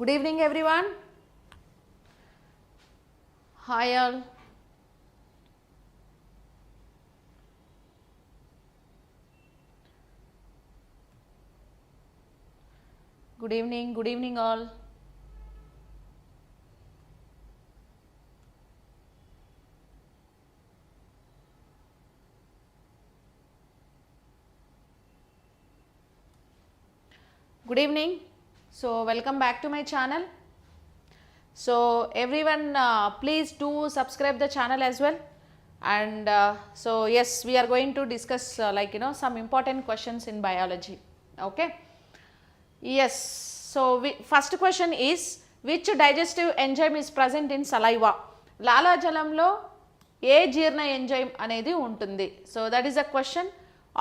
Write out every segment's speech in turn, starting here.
Good evening everyone. Hi all. Good evening all. Good evening. So welcome back to my channel. So everyone please do subscribe the channel as well. And so yes, we are going to discuss some important questions in biology. Okay. Yes. So first question is, which digestive enzyme is present in saliva? లాలాజలంలో ఏ జీర్ణ enzyme అనేది ఉంటుంది? So that is the question.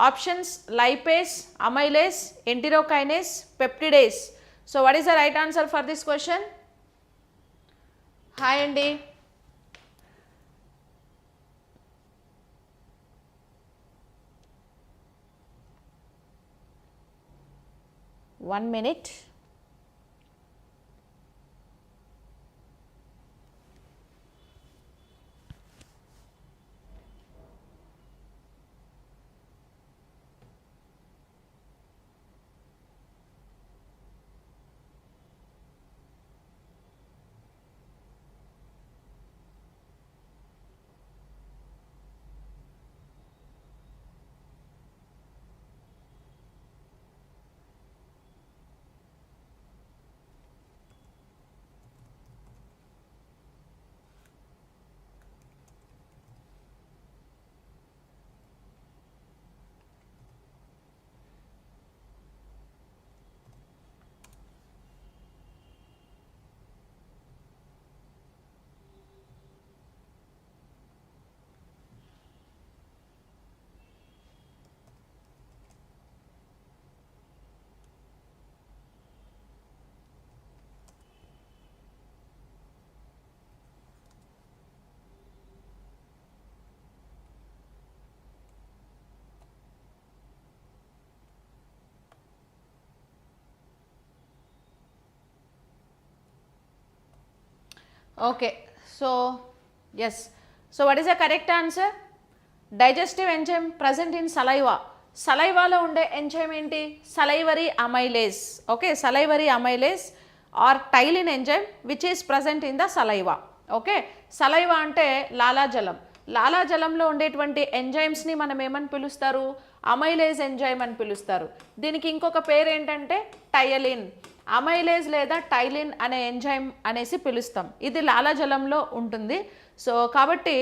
Options lipase, amylase, ఎంటిరోకైనేస్, peptidase. So what is the right answer for this question? Hi అండి. One minute. Okay, so yes, so what is the correct answer? Digestive enzyme present in saliva. Saliva lo unde enzyme enti? Salivary amylase. Okay, salivary amylase or ptyalin enzyme which is present in the saliva. Okay, saliva ante లాలాజలం. లాలాజలంలో ఉండేటువంటి enzymes ని మనం ఏమని పిలుస్తారు? Amylase enzyme అని పిలుస్తారు. దీనికి ఇంకొక పేరు ఏంటంటే టైలిన్. అమైలేజ్ లేదా టైలిన్ అనే ఎంజైమ్ అనేసి పిలుస్తాం. ఇది లాలాజలంలో ఉంటుంది. సో కాబట్టి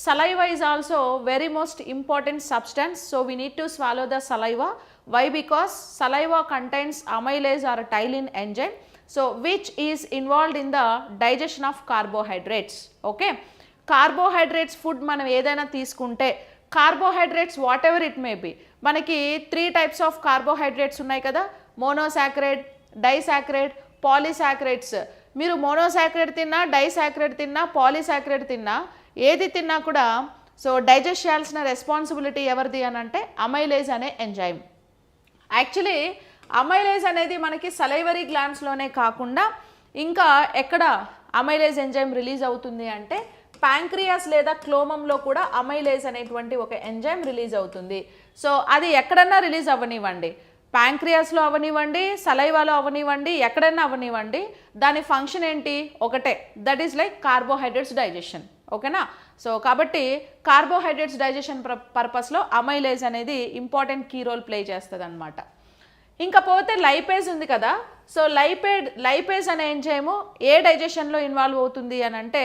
saliva is also very most important substance. So we need to swallow the saliva. Why? Because saliva contains amylase or ptyalin enzyme, so which is involved in the digestion of carbohydrates. Okay, carbohydrates food మనం ఏదైనా తీసుకుంటే, carbohydrates whatever it may be, మనకి 3 types of carbohydrates ఉన్నాయి కదా, monosaccharide, disaccharide, polysaccharides. మీరు monosaccharide తిన్నా, disaccharide తిన్నా, polysaccharide తిన్నా, ఏది తిన్నా కూడా సో డైజెస్ట్ చేయాల్సిన రెస్పాన్సిబిలిటీ ఎవరిది అని అంటే అమైలేజ్ అనే ఎంజైమ్. యాక్చువల్లీ అమైలేజ్ అనేది మనకి సలైవరీ గ్లాండ్స్లోనే కాకుండా ఇంకా ఎక్కడ అమైలేజ్ ఎంజైమ్ రిలీజ్ అవుతుంది అంటే ప్యాంక్రియాస్ లేదా క్లోమంలో కూడా అమైలేజ్ అనేటువంటి ఒక ఎంజైమ్ రిలీజ్ అవుతుంది. సో అది ఎక్కడన్నా రిలీజ్ అవ్వనివ్వండి, ప్యాంక్రియాస్లో అవనివ్వండి, సలైవాలో అవనివ్వండి, ఎక్కడైనా అవనివ్వండి, దాని ఫంక్షన్ ఏంటి? ఒకటే, that is like carbohydrates digestion. ఓకేనా? సో కాబట్టి కార్బోహైడ్రేట్స్ డైజెషన్ పర్పస్లో అమైలేజ్ అనేది ఇంపార్టెంట్ కీ రోల్ ప్లే చేస్తుంది అనమాట. ఇంకా పోతే లైపేజ్ ఉంది కదా. సో లైపేజ్ అనే ఎంజైము ఏ డైజెషన్లో ఇన్వాల్వ్ అవుతుంది అని అంటే,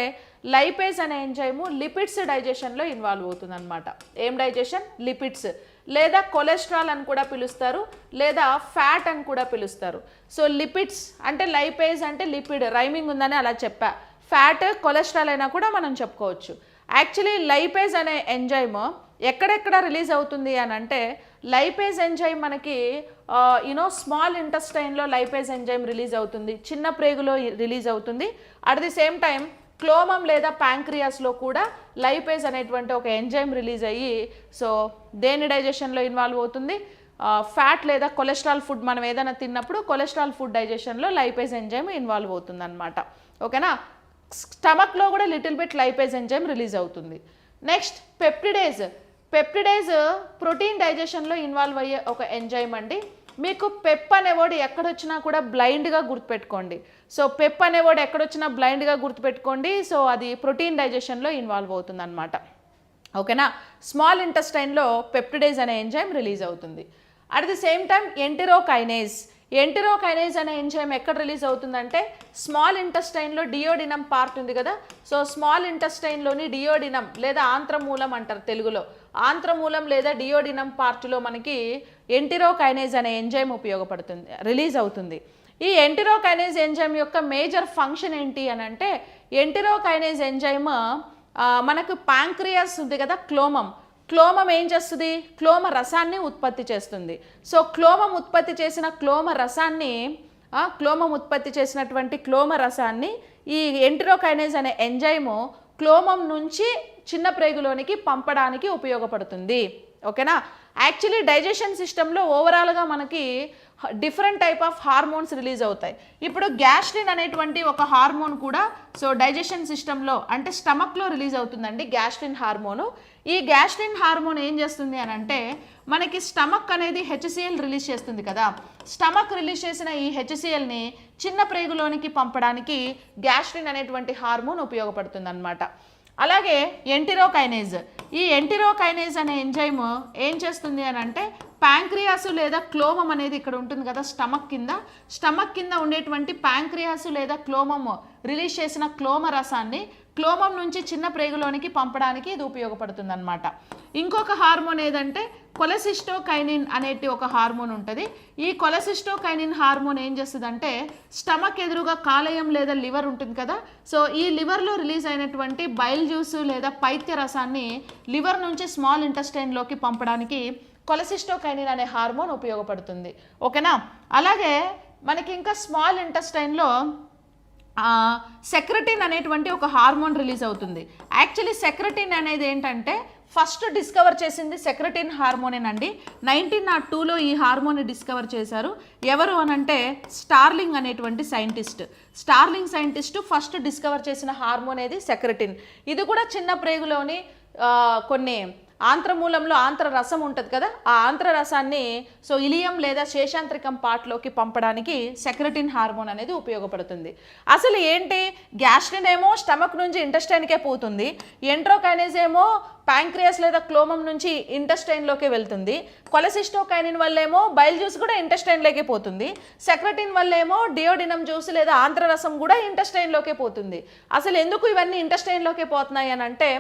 లైపేజ్ అనే ఎంజైము లిపిడ్స్ డైజెషన్లో ఇన్వాల్వ్ అవుతుంది అనమాట. ఏం డైజెషన్? లిపిడ్స్, లేదా కొలెస్ట్రాల్ అని కూడా పిలుస్తారు, లేదా ఫ్యాట్ అని కూడా పిలుస్తారు. సో లిపిడ్స్ అంటే లైపేజ్ అంటే లిపిడ్, రైమింగ్ ఉందని అలా చెప్పా. ఫ్యాట్, కొలెస్ట్రాల్ అయినా కూడా మనం చెప్పుకోవచ్చు. యాక్చువల్లీ లైపేజ్ అనే ఎంజైమ్ ఎక్కడెక్కడ రిలీజ్ అవుతుంది అని అంటే, లైపేజ్ ఎంజైమ్ మనకి స్మాల్ ఇంటెస్టైన్లో లైపేజ్ ఎంజైమ్ రిలీజ్ అవుతుంది, చిన్న ప్రేగులో రిలీజ్ అవుతుంది. అట్ ది సేమ్ టైం క్లోమం లేదా ప్యాంక్రియాస్లో కూడా లైపేజ్ అనేటువంటి ఒక ఎంజైమ్ రిలీజ్ అయ్యి సో దేని డైజెషన్లో ఇన్వాల్వ్ అవుతుంది? ఫ్యాట్ లేదా కొలెస్ట్రాల్ ఫుడ్ మనం ఏదైనా తిన్నప్పుడు కొలెస్ట్రాల్ ఫుడ్ డైజెషన్లో లైపేజ్ ఎంజైమ్ ఇన్వాల్వ్ అవుతుంది అనమాట. ఓకేనా. స్టమక్లో కూడా little bit lipase enzyme release అవుతుంది. Next peptidase. పెప్టిడేజ్ ప్రోటీన్ డైజెషన్లో ఇన్వాల్వ్ అయ్యే ఒక ఎంజైమ్ అండి. మీకు పెప్ అనే వర్డ్ ఎక్కడొచ్చినా కూడా బ్లైండ్గా గుర్తుపెట్టుకోండి. సో పెప్ అనే వర్డ్ ఎక్కడొచ్చినా బ్లైండ్గా గుర్తుపెట్టుకోండి. సో అది ప్రోటీన్ డైజెషన్లో ఇన్వాల్వ్ అవుతుంది అనమాట. ఓకేనా. స్మాల్ ఇంటెస్టైన్లో పెప్టిడేజ్ అనే ఎంజైమ్ రిలీజ్ అవుతుంది. At the same time enterokinase. Enterokinase అనే ఎంజైమ్ ఎక్కడ రిలీజ్ అవుతుందంటే స్మాల్ ఇంటెస్టైన్లో డియోడినం పార్ట్ ఉంది కదా. సో స్మాల్ ఇంటెస్టైన్లోని డియోడినం లేదా ఆంత్రమూలం అంటారు తెలుగులో. ఆంత్రమూలం లేదా డియోడినం పార్ట్లో మనకి ఎంటెరోకైనేజ్ అనే ఎంజైమ్ ఉపయోగపడుతుంది, రిలీజ్ అవుతుంది. ఈ ఎంటెరోకైనేజ్ ఎంజైమ్ యొక్క మేజర్ ఫంక్షన్ ఏంటి అని అంటే ఎంటెరోకైనేజ్ ఎంజైమ్ మనకు ప్యాంక్రియాస్ ఉంది కదా, క్లోమం ఏం చేస్తుంది, క్లోమ రసాన్ని ఉత్పత్తి చేస్తుంది. సో క్లోమం ఉత్పత్తి చేసినటువంటి క్లోమ రసాన్ని ఈ ఎంటెరోకైనేజ్ అనే ఎంజైము క్లోమం నుంచి చిన్న ప్రేగులోనికి పంపడానికి ఉపయోగపడుతుంది. ఓకేనా. యాక్చువల్లీ డైజెషన్ సిస్టంలో ఓవరాల్గా మనకి different type of hormones release అవుతాయి. ఇప్పుడు గ్యాస్ట్రిన్ అనేటువంటి ఒక హార్మోన్ కూడా సో డైజెషన్ సిస్టంలో అంటే స్టమక్లో రిలీజ్ అవుతుందండి గ్యాస్ట్రిన్ హార్మోను. ఈ గ్యాస్ట్రిన్ హార్మోన్ ఏం చేస్తుంది అని అంటే మనకి స్టమక్ అనేది హెచ్సిఎల్ రిలీజ్ చేస్తుంది కదా. స్టమక్ రిలీజ్ చేసిన ఈ హెచ్సిఎల్ని చిన్న ప్రేగులోనికి పంపడానికి గ్యాస్ట్రిన్ అనేటువంటి హార్మోన్ ఉపయోగపడుతుంది అనమాట. అలాగే ఎంటెరోకైనేజ్. ఈ ఎంటెరోకైనేజ్ అనే ఎంజైమ్ ఏం చేస్తుంది అని అంటే ప్యాంక్రియాసు లేదా క్లోమం అనేది ఇక్కడ ఉంటుంది కదా స్టమక్ కింద ఉండేటువంటి ప్యాంక్రియాసు లేదా క్లోమము రిలీజ్ చేసిన క్లోమ రసాన్ని క్లోమం నుంచి చిన్న ప్రేగులోనికి పంపడానికి ఇది ఉపయోగపడుతుంది అనమాట. ఇంకొక హార్మోన్ ఏదంటే కొలెసిస్టోకైనిన్ అనేటి ఒక హార్మోన్ ఉంటుంది. ఈ కొలెసిస్టోకైనిన్ హార్మోన్ ఏం చేస్తుందంటే స్టమక్ ఎదురుగా కాలేయం లేదా లివర్ ఉంటుంది కదా. సో ఈ లివర్లో రిలీజ్ అయినటువంటి బైల్ జ్యూస్ లేదా పైత్య రసాన్ని లివర్ నుంచి స్మాల్ ఇంటెస్టైన్లోకి పంపడానికి కొలెసిస్టోకైనిన్ అనే హార్మోన్ ఉపయోగపడుతుంది. ఓకేనా. అలాగే మనకి ఇంకా స్మాల్ ఇంటెస్టైన్లో సెక్రటిన్ అనేటువంటి ఒక హార్మోన్ రిలీజ్ అవుతుంది. యాక్చువల్లీ సెక్రటిన్ అనేది ఏంటంటే ఫస్ట్ డిస్కవర్ చేసింది సెక్రటిన్ హార్మోనేనండి. 1902లో ఈ హార్మోన్ని డిస్కవర్ చేశారు. ఎవరు అనంటే స్టార్లింగ్ అనేటువంటి సైంటిస్ట్ ఫస్ట్ డిస్కవర్ చేసిన హార్మోన్ ఏది సెక్రటిన్. ఇది కూడా చిన్న ప్రేగులోని కొన్ని ఆంత్రమూలంలో ఆంత్ర రసం ఉంటుంది కదా, ఆ ఆంత్ర రసాన్ని సో ఇలియం లేదా శేషాంత్రికం పార్ట్లోకి పంపడానికి సెక్రటిన్ హార్మోన్ అనేది ఉపయోగపడుతుంది. అసలు ఏంటి, గ్యాస్ట్రిన్ ఏమో స్టమక్ నుంచి ఇంటెస్టైన్కే పోతుంది, ఎంట్రోకైనేజ్ ఏమో ప్యాంక్రియాస్ లేదా క్లోమం నుంచి ఇంటెస్టైన్లోకి వెళ్తుంది, కొలెసిస్టోకైనిన్ వల్ల ఏమో బైల్ జ్యూస్ కూడా ఇంటెస్టైన్లోకి పోతుంది, సెక్రటిన్ వల్ల ఏమో డియోడినం జ్యూస్ లేదా ఆంత్రరసం కూడా ఇంటెస్టైన్లోకి పోతుంది. అసలు ఎందుకు ఇవన్నీ ఇంటెస్టైన్లోకి పోతున్నాయి అని అంటే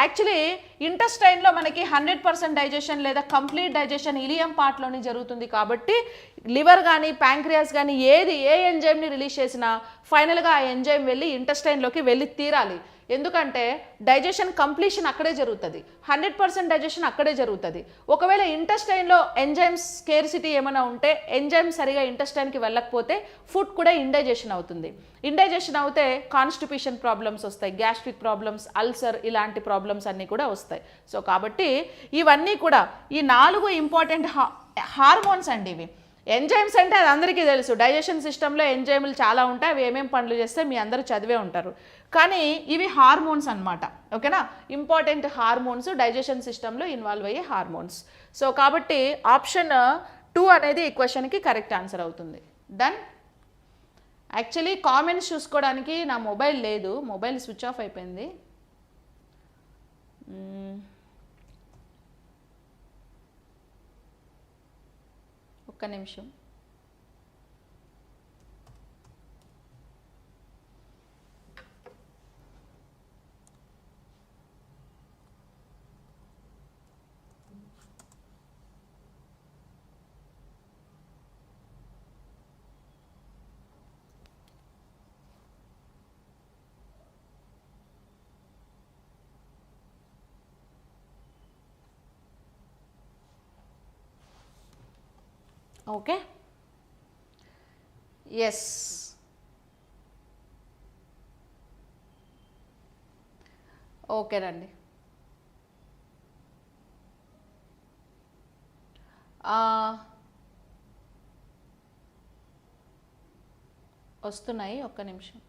యాక్చువల్లీ ఇంటెస్టైన్లో మనకి 100% డైజెషన్ లేదా కంప్లీట్ డైజెషన్ ఇలియం పార్ట్లోనే జరుగుతుంది. కాబట్టి లివర్ కానీ ప్యాంక్రియాస్ కానీ ఏ ఎంజైమ్ని రిలీజ్ చేసినా ఫైనల్గా ఆ ఎంజైమ్ వెళ్ళి ఇంటెస్టైన్లోకి వెళ్ళి తీరాలి. ఎందుకంటే డైజెషన్ కంప్లీషన్ అక్కడే జరుగుతుంది, 100% డైజెషన్ అక్కడే జరుగుతుంది. ఒకవేళ ఇంటెస్టైన్లో ఎంజైమ్స్ స్కేర్సిటీ ఏమైనా ఉంటే ఎంజైమ్ సరిగా ఇంటెస్టైన్కి వెళ్ళకపోతే ఫుడ్ కూడా ఇండైజెషన్ అవుతుంది. ఇండైజెషన్ అవుతే కాన్స్టిపేషన్ ప్రాబ్లమ్స్ వస్తాయి, గ్యాస్ట్రిక్ ప్రాబ్లమ్స్, అల్సర్ ఇలాంటి ప్రాబ్లమ్స్ అన్నీ కూడా వస్తాయి. సో కాబట్టి ఇవన్నీ కూడా ఈ 4 ఇంపార్టెంట్ హార్మోన్స్ అండి. ఇవి ఎంజైమ్స్ అంటే అది అందరికీ తెలుసు, డైజెషన్ సిస్టంలో ఎంజైమ్లు చాలా ఉంటాయి, అవి ఏమేమి పనులు చేస్తే మీ అందరూ చదివే ఉంటారు. కానీ ఇవి హార్మోన్స్ అన్నమాట. ఓకేనా, ఇంపార్టెంట్ హార్మోన్స్, డైజెషన్ సిస్టంలో ఇన్వాల్వ్ అయ్యే హార్మోన్స్. సో కాబట్టి ఆప్షన్ 2 అనేది ఈ క్వశ్చన్కి కరెక్ట్ ఆన్సర్ అవుతుంది. డన్. యాక్చువల్లీ కామెంట్స్ చూసుకోవడానికి నా మొబైల్ లేదు, మొబైల్ స్విచ్ ఆఫ్ అయిపోయింది. ఒక్క నిమిషం. ఓకే, ఎస్, ఓకేనండి. వస్తున్నాయి, ఒక్క నిమిషం.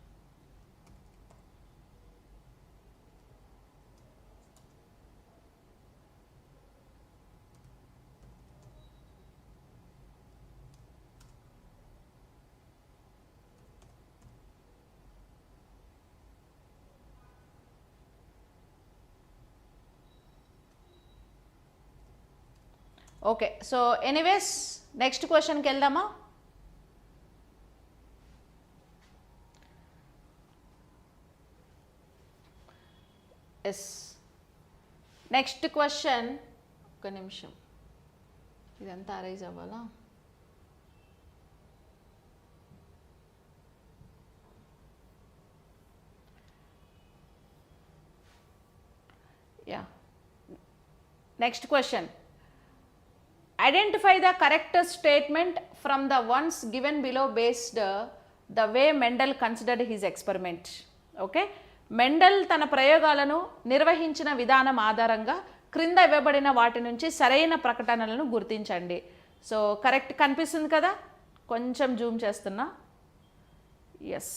ఓకే, సో ఎనీవేస్ నెక్స్ట్ క్వశ్చన్కి వెళ్దామా? ఎస్, నెక్స్ట్ క్వశ్చన్, ఒక నిమిషం, ఇదంతా అరైజ్ అవ్వాలా? Yeah, next question. Identify the correct statement from the ones given below based the way Mendel considered his experiment. Okay, Mendel తన ప్రయోగాలను నిర్వహించిన విధానం ఆధారంగా క్రింద ఇవ్వబడిన వాటి నుంచి సరైన ప్రకటనలను గుర్తించండి. సో కరెక్ట్ కనిపిస్తుంది కదా, కొంచెం జూమ్ చేస్తున్నా. Yes,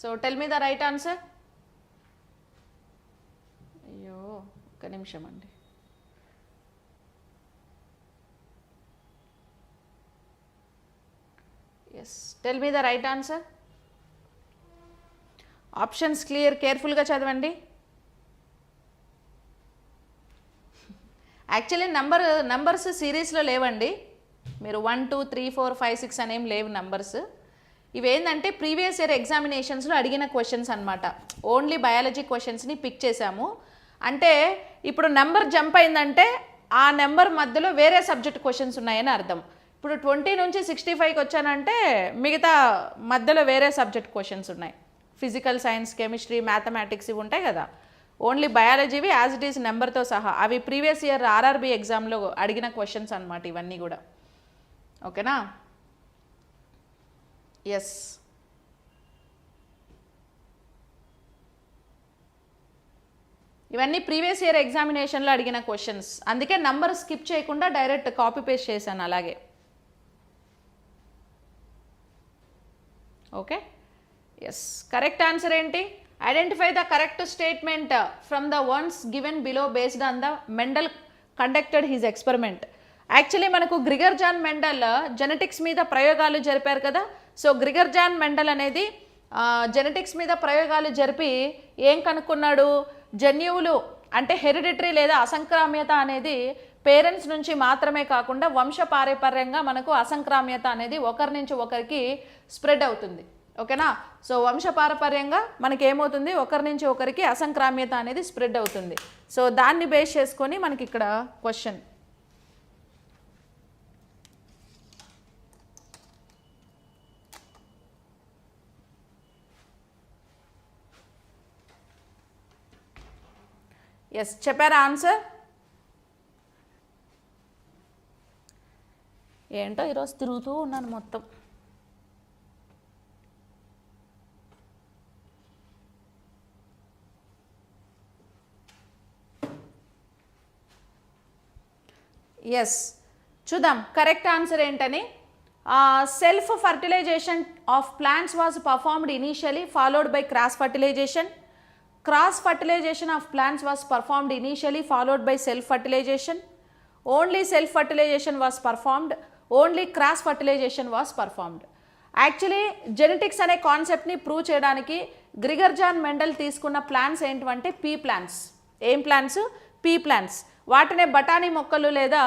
so tell me the right answer. అయ్యో, ఒక్క నిమిషం అండి. Yes, tell me the right answer. Options clear, కేర్ఫుల్గా చదవండి. యాక్చువల్లీ నంబర్స్ సిరీస్లో లేవండి. మీరు 1 2 3 4 5 6 అనేం లేవు నంబర్స్. ఇవేంటంటే ప్రీవియస్ ఇయర్ ఎగ్జామినేషన్స్లో అడిగిన క్వశ్చన్స్ అనమాట. ఓన్లీ బయాలజీ క్వశ్చన్స్ని పిక్ చేశాము. అంటే ఇప్పుడు నెంబర్ జంప్ అయిందంటే ఆ నెంబర్ మధ్యలో వేరే సబ్జెక్ట్ క్వశ్చన్స్ ఉన్నాయని అర్థం. ఇప్పుడు 20 నుంచి 65కి వచ్చానంటే మిగతా మధ్యలో వేరే సబ్జెక్ట్ క్వశ్చన్స్ ఉన్నాయి. ఫిజికల్ సైన్స్, కెమిస్ట్రీ, మ్యాథమెటిక్స్ ఇవి ఉంటాయి కదా. ఓన్లీ బయాలజీవి యాజ్ ఇట్ ఈస్ నెంబర్తో సహా అవి ప్రీవియస్ ఇయర్ ఆర్ఆర్బీ ఎగ్జామ్లో అడిగిన క్వశ్చన్స్ అనమాట ఇవన్నీ కూడా. ఓకేనా? ఎస్, ఇవన్నీ ప్రీవియస్ ఇయర్ ఎగ్జామినేషన్లో అడిగిన క్వశ్చన్స్. అందుకే నంబర్ స్కిప్ చేయకుండా డైరెక్ట్ కాపీ పేస్ట్ చేశాను అలాగే. ఓకే, ఎస్, కరెక్ట్ ఆన్సర్ ఏంటి? Identify the correct statement from the ones given below based on the Mendel conducted his experiment. Actually మనకు గ్రిగర్ జాన్ మెండల్ జెనెటిక్స్ మీద ప్రయోగాలు జరిపారు కదా. సో గ్రిగర్ జాన్ మెండల్ అనేది genetics మీద ప్రయోగాలు జరిపి ఏం కనుక్కున్నాడు? జన్యువులు అంటే హెరిడిటరీ లేదా అసంక్రామ్యత అనేది పేరెంట్స్ నుంచి మాత్రమే కాకుండా వంశపారంపర్యంగా మనకు అసంక్రామ్యత అనేది ఒకరి నుంచి ఒకరికి స్ప్రెడ్ అవుతుంది. ఓకేనా? సో వంశపారంపర్యంగా మనకి ఏమవుతుంది? ఒకరి నుంచి ఒకరికి అసంక్రామ్యత అనేది స్ప్రెడ్ అవుతుంది. సో దాన్ని బేస్ చేసుకొని మనకి ఇక్కడ క్వశ్చన్. ఎస్, చెప్పారా ఆన్సర్? ఏంటో ఈరోజు తిరుగుతూ ఉన్నాను మొత్తం. ఎస్, చూద్దాం కరెక్ట్ ఆన్సర్ ఏంటని. Self fertilization of plants was performed initially followed by cross fertilization. Cross fertilization of plants was performed initially followed by self fertilization. Only self fertilization was performed. Only cross fertilization was performed. Actually genetics అనే కాన్సెప్ట్ని prove చేయడానికి Gregor John Mendel తీసుకున్న plants ఏంటంటే pea plants. ఏం plants? Pea plants. వాటినే బఠానీ మొక్కలు లేదా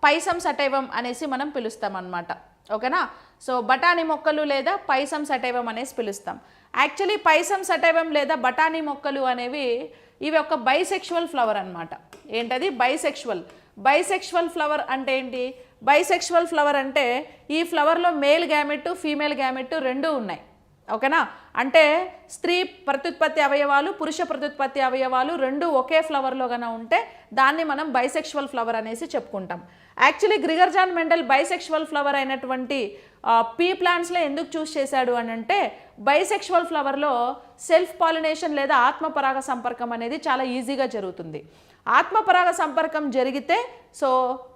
పైసం సటైవం అనేసి మనం పిలుస్తాం అన్నమాట. ఓకేనా? సో బఠానీ మొక్కలు లేదా పైసం సటైవం అనేసి పిలుస్తాం. యాక్చువల్లీ పైసం సటైవం లేదా బఠానీ మొక్కలు అనేవి ఇవి ఒక బైసెక్షువల్ ఫ్లవర్ అనమాట. ఏంటది? బైసెక్షువల్. బైసెక్షువల్ ఫ్లవర్ అంటే ఏంటి? బైసెక్షువల్ ఫ్లవర్ అంటే ఈ ఫ్లవర్లో మేల్ గ్యామెట్, ఫీమేల్ గ్యామెట్ రెండూ ఉన్నాయి. ఓకేనా? అంటే స్త్రీ ప్రత్యుత్పత్తి అవయవాలు పురుష ప్రత్యుత్పత్తి అవయవాలు రెండు ఒకే ఫ్లవర్లో గన ఉంటే దాన్ని మనం బైసెక్షువల్ ఫ్లవర్ అనేసి చెప్పుకుంటాం. Actually Gregor John Mendel bisexual flower అయినటువంటి పీ ప్లాంట్స్లో ఎందుకు చూస్ చేశాడు అని అంటే బైసెక్షువల్ ఫ్లవర్లో సెల్ఫ్ పాలినేషన్ లేదా ఆత్మపరాగ సంపర్కం అనేది చాలా ఈజీగా జరుగుతుంది. ఆత్మపరాగ సంపర్కం జరిగితే సో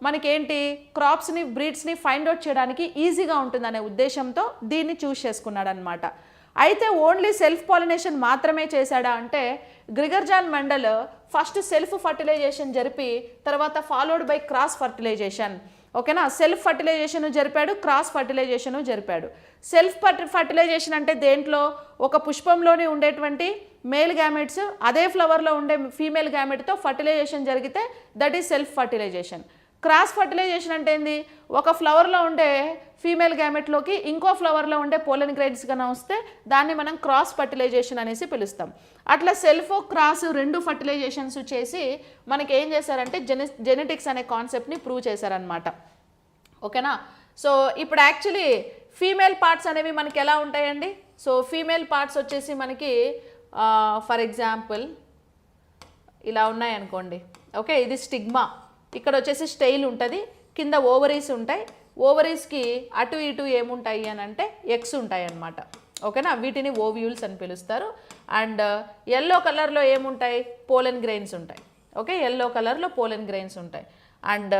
మనకేంటి క్రాప్స్ని బ్రీడ్స్ని ఫైండ్ అవుట్ చేయడానికి ఈజీగా ఉంటుందనే ఉద్దేశంతో దీన్ని చూస్ చేసుకున్నాడు అనమాట. అయితే ఓన్లీ సెల్ఫ్ పాలినేషన్ మాత్రమే చేశాడా అంటే Gregor John Mendel first self fertilization జరిపి తర్వాత ఫాలోడ్ బై క్రాస్ ఫర్టిలైజేషన్, ఓకేనా, సెల్ఫ్ ఫర్టిలైజేషన్ జరిపాడు, క్రాస్ ఫర్టిలైజేషన్ జరిపాడు. సెల్ఫ్ ఫర్టిలైజేషన్ అంటే దేంట్లో ఒక పుష్పంలోనే ఉండేటువంటి మేల్ గ్యామెట్స్ అదే ఫ్లవర్లో ఉండే ఫీమేల్ గ్యామెట్తో ఫర్టిలైజేషన్ జరిగితే that is self fertilization. Cross fertilization అంటే ఏంది, ఒక ఫ్లవర్లో ఉండే ఫీమేల్ గ్యామెట్లోకి ఇంకో ఫ్లవర్లో ఉండే పోలెన్ గ్రెయిన్స్ కన్నా వస్తే దాన్ని మనం క్రాస్ ఫర్టిలైజేషన్ అనేసి పిలుస్తాం. అట్లా సెల్ఫ్ క్రాస్ రెండు ఫర్టిలైజేషన్స్ చేసి మనకి ఏం చేశారంటే జెనెటిక్స్ అనే కాన్సెప్ట్ని ప్రూవ్ చేశారనమాట. ఓకేనా. సో ఇప్పుడు యాక్చువల్లీ ఫీమేల్ పార్ట్స్ అనేవి మనకి ఎలా ఉంటాయండి, సో ఫీమేల్ పార్ట్స్ వచ్చేసి మనకి ఫర్ ఎగ్జాంపుల్ ఇలా ఉన్నాయనుకోండి. ఓకే, ఇది స్టిగ్మా, ఇక్కడ వచ్చేసి స్టెయిల్ ఉంటుంది, కింద ఓవరీస్ ఉంటాయి, ఓవరీస్కి అటు ఇటు ఏముంటాయి అని అంటే ఎగ్స్ ఉంటాయి అన్నమాట. ఓకేనా, వీటిని ఓవ్యూల్స్ అని పిలుస్తారు. అండ్ ఎల్లో కలర్లో ఏముంటాయి, పోలెన్ గ్రెయిన్స్ ఉంటాయి. ఓకే, ఎల్లో కలర్లో పోలెన్ గ్రెయిన్స్ ఉంటాయి. అండ్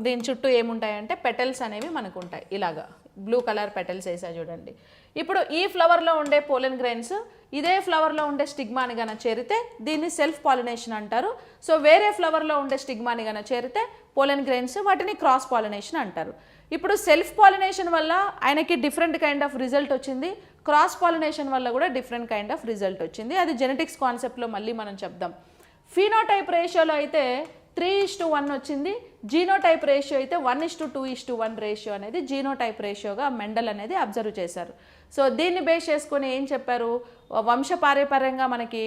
దీని చుట్టూ ఏముంటాయి అంటే పెటల్స్ అనేవి మనకు ఉంటాయి, ఇలాగా బ్లూ కలర్ పెటల్స్ వేసా చూడండి. ఇప్పుడు ఈ ఫ్లవర్లో ఉండే పోలెన్ గ్రెయిన్స్ ఇదే ఫ్లవర్లో ఉండే స్టిగ్మాని గన చేరితే దీన్ని సెల్ఫ్ పాలినేషన్ అంటారు. సో వేరే ఫ్లవర్లో ఉండే స్టిగ్మాని గన చేరితే పోలెన్ గ్రెయిన్స్ వాటిని క్రాస్ పాలినేషన్ అంటారు. ఇప్పుడు సెల్ఫ్ పాలినేషన్ వల్ల ఆయనకి డిఫరెంట్ కైండ్ ఆఫ్ రిజల్ట్ వచ్చింది, క్రాస్ పాలినేషన్ వల్ల కూడా డిఫరెంట్ కైండ్ ఆఫ్ రిజల్ట్ వచ్చింది. అది జెనెటిక్స్ కాన్సెప్ట్లో మళ్ళీ మనం చెప్దాం. ఫీనోటైప్ రేషియోలో అయితే 3:1 వచ్చింది, జీనోటైప్ రేషియో అయితే 1:2:1 రేషియో అనేది జీనోటైప్ రేషియోగా మెండల్ అనేది అబ్జర్వ్ చేశారు. సో దీన్ని బేస్ చేసుకొని ఏం చెప్పారు, వంశపారంపర్యంగా మనకి